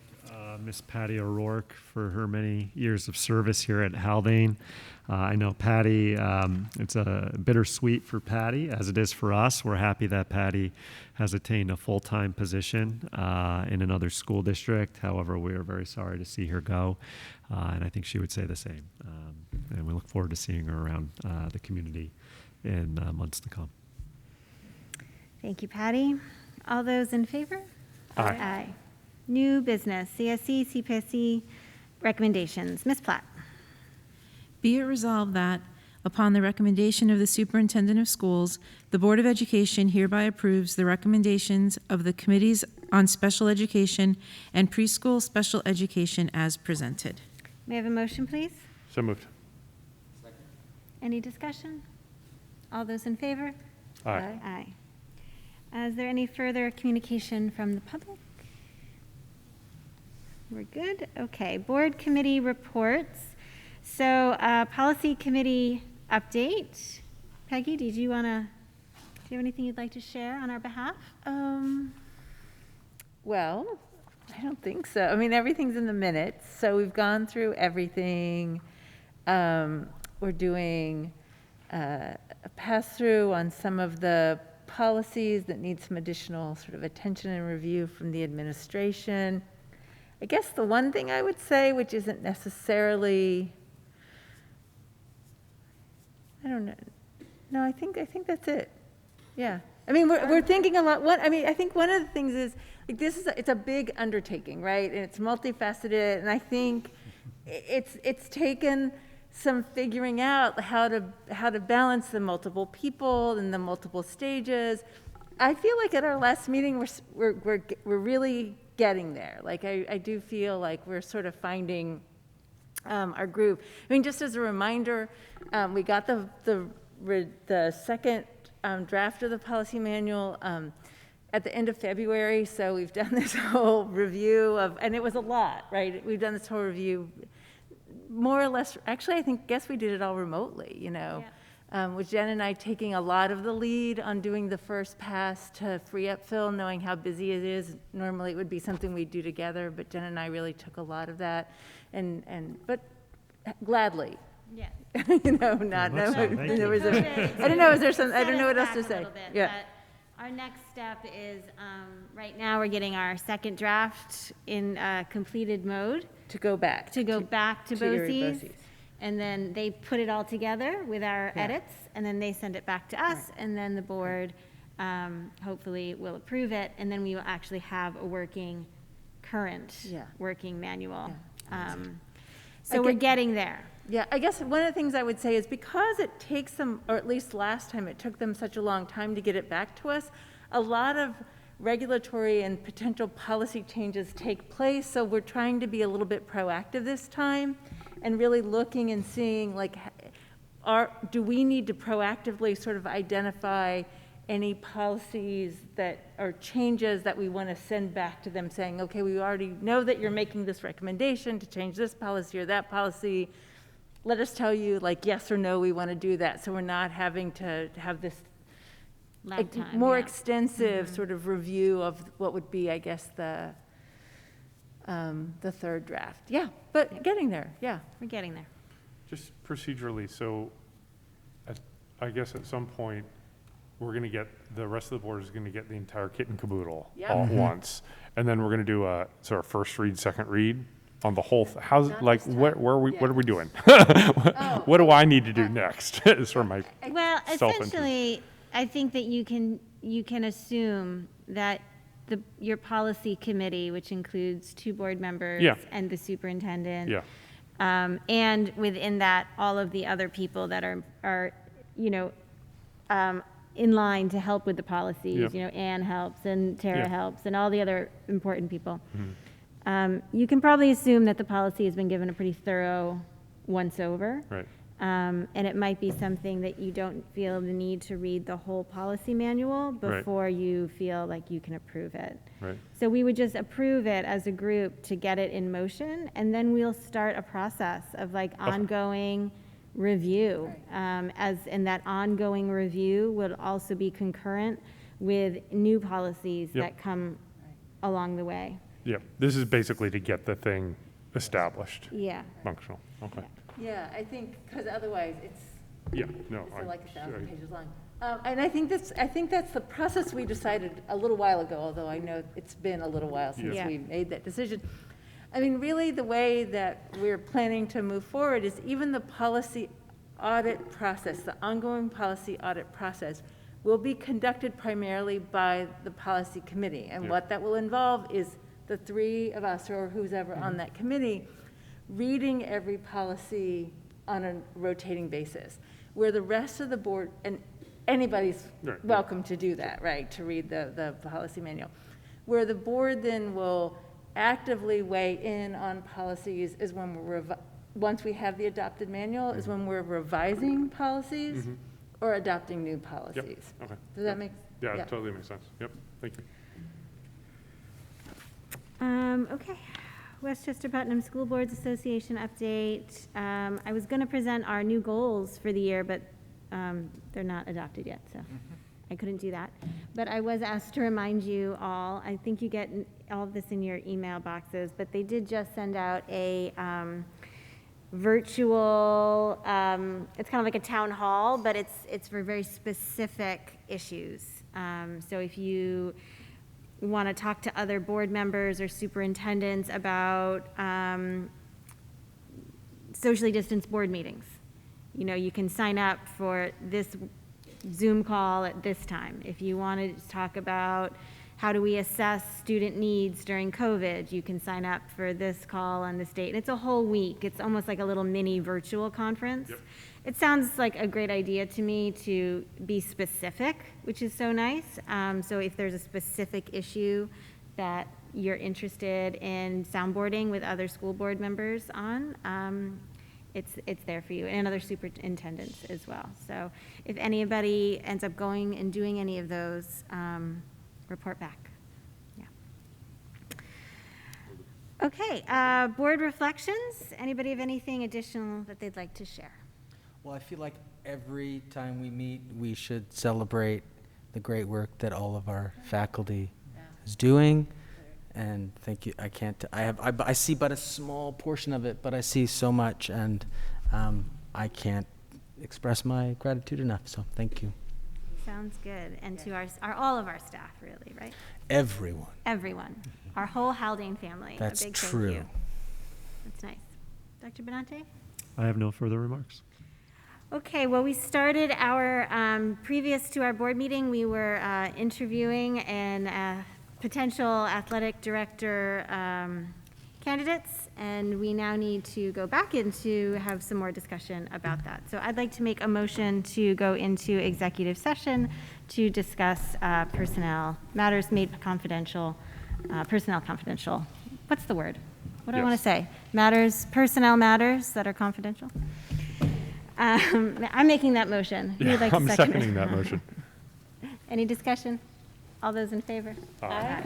Miss Patty O'Rourke for her many years of service here at Haldane. I know Patty, it's a bittersweet for Patty, as it is for us. We're happy that Patty has attained a full-time position in another school district. However, we are very sorry to see her go, and I think she would say the same. And we look forward to seeing her around the community in months to come. Thank you, Patty. All those in favor? Aye. Aye. New business, CSE, CPSE recommendations. Ms. Platt. Be it resolved that, upon the recommendation of the Superintendent of Schools, the Board of Education hereby approves the recommendations of the Committees on Special Education and Preschool Special Education as presented. May I have a motion, please? So moved. Any discussion? All those in favor? Aye. Aye. Is there any further communication from the public? We're good? Okay, board committee reports. So, policy committee update. Peggy, do you have anything you'd like to share on our behalf? Well, I don't think so. I mean, everything's in the minutes, so we've gone through everything. We're doing a pass-through on some of the policies that need some additional sort of attention and review from the administration. I guess the one thing I would say, which isn't necessarily, I don't know. No, I think that's it. Yeah. I mean, we're thinking a lot. I think one of the things is, like, it's a big undertaking, right? And it's multifaceted, and I think it's taken some figuring out how to balance the multiple people and the multiple stages. I feel like at our last meeting we're really getting there. Like I do feel like we're sort of finding our groove. I mean, just as a reminder, we got the second draft of the policy manual at the end of February, so we've done this whole review and it was a lot, right? We've done this whole review more or less, actually, guess we did it all remotely, you know, with Jen and I taking a lot of the lead on doing the first pass to free up Phil, knowing how busy it is. Normally it would be something we'd do together, but Jen and I really took a lot of that, but gladly. Yeah. You know, I don't know, is there some, I don't know what else to say. Yeah. Our next step is, right now, we're getting our second draft in completed mode. To go back. To your BOCES. And then they put it all together with our edits, and then they send it back to us, and then the board hopefully will approve it, and then we will actually have a working manual. So we're getting there. Yeah, I guess one of the things I would say is because it takes them, or at least last time it took them such a long time to get it back to us, a lot of regulatory and potential policy changes take place. So we're trying to be a little bit proactive this time and really looking and seeing, like, do we need to proactively sort of identify any policies that are changes that we want to send back to them saying, okay, we already know that you're making this recommendation to change this policy or that policy. Let us tell you, like, yes or no, we want to do that. So we're not having to have this more extensive sort of review of what would be, I guess, the third draft. Yeah, but getting there. Yeah, we're getting there. Just procedurally, so I guess at some point, we're going to get, the rest of the board is going to get the entire kit and caboodle all at once. And then we're going to do a sort of first read, second read on the whole, what are we doing? What do I need to do next? Is sort of my well, essentially, I think that you can assume that your policy committee, which includes 2 board members and the superintendent, and within that, all of the other people that are in line to help with the policies. You know, Anne helps and Tara helps and all the other important people. You can probably assume that the policy has been given a pretty thorough once over. Right. And it might be something that you don't feel the need to read the whole policy manual before you feel like you can approve it. Right. So we would just approve it as a group to get it in motion, and then we'll start a process of like ongoing review. And that ongoing review would also be concurrent with new policies that come along the way. Yeah, this is basically to get the thing established. Yeah. Functional, okay. Yeah, I think, because otherwise it's like 1,000 pages long. And I think that's the process we decided a little while ago, although I know it's been a little while since we made that decision. I mean, really the way that we're planning to move forward is even the policy audit process, the ongoing policy audit process, will be conducted primarily by the policy committee. And what that will involve is the 3 of us, or who's ever on that committee, reading every policy on a rotating basis, where the rest of the board, and anybody's welcome to do that, right, to read the policy manual, where the board then will actively weigh in on policies is when once we have the adopted manual, is when we're revising policies or adopting new policies. Yep. Okay. Does that make sense? Yeah, it totally makes sense. Yep, thank you. Okay, Westchester Putnam School Boards Association update. I was going to present our new goals for the year, but they're not adopted yet, so I couldn't do that. But I was asked to remind you all, I think you get all of this in your email boxes, but they did just send out a virtual, it's kind of like a town hall, but it's for very specific issues. So if you want to talk to other board members or superintendents about socially distanced board meetings, you can sign up for this Zoom call at this time. If you want to talk about how do we assess student needs during COVID, you can sign up for this call on this date. And it's a whole week. It's almost like a little mini virtual conference. Yep. It sounds like a great idea to me to be specific, which is so nice. So if there's a specific issue that you're interested in soundboarding with other school board members on, it's there for you, and other superintendents as well. So if anybody ends up going and doing any of those, report back. Yeah. Okay, board reflections. Anybody have anything additional that they'd like to share? Well, I feel like every time we meet, we should celebrate the great work that all of our faculty is doing. And thank you. I see but a small portion of it, but I see so much, and I can't express my gratitude enough. So thank you. Sounds good. And to all of our staff, really, right? Everyone. Everyone. Our whole Haldane family. That's a big true. Thank you. That's nice. Dr. Benante? I have no further remarks. Okay, well, we started our, previous to our board meeting, we were interviewing potential athletic director candidates, and we now need to go back in to have some more discussion about that. So I'd like to make a motion to go into executive session to discuss personnel matters made confidential, personnel confidential. What's the word? What do I want to say? Personnel matters that are confidential? I'm making that motion. Who would like to I'm second seconding it? that motion. Any discussion? All those in favor? Aye.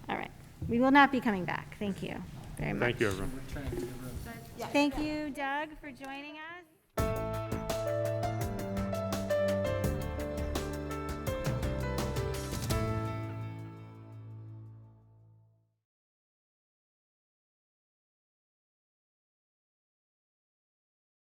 All right. We will not be coming back. Thank you very much. Thank you, everyone. Thank you, Doug, for joining us.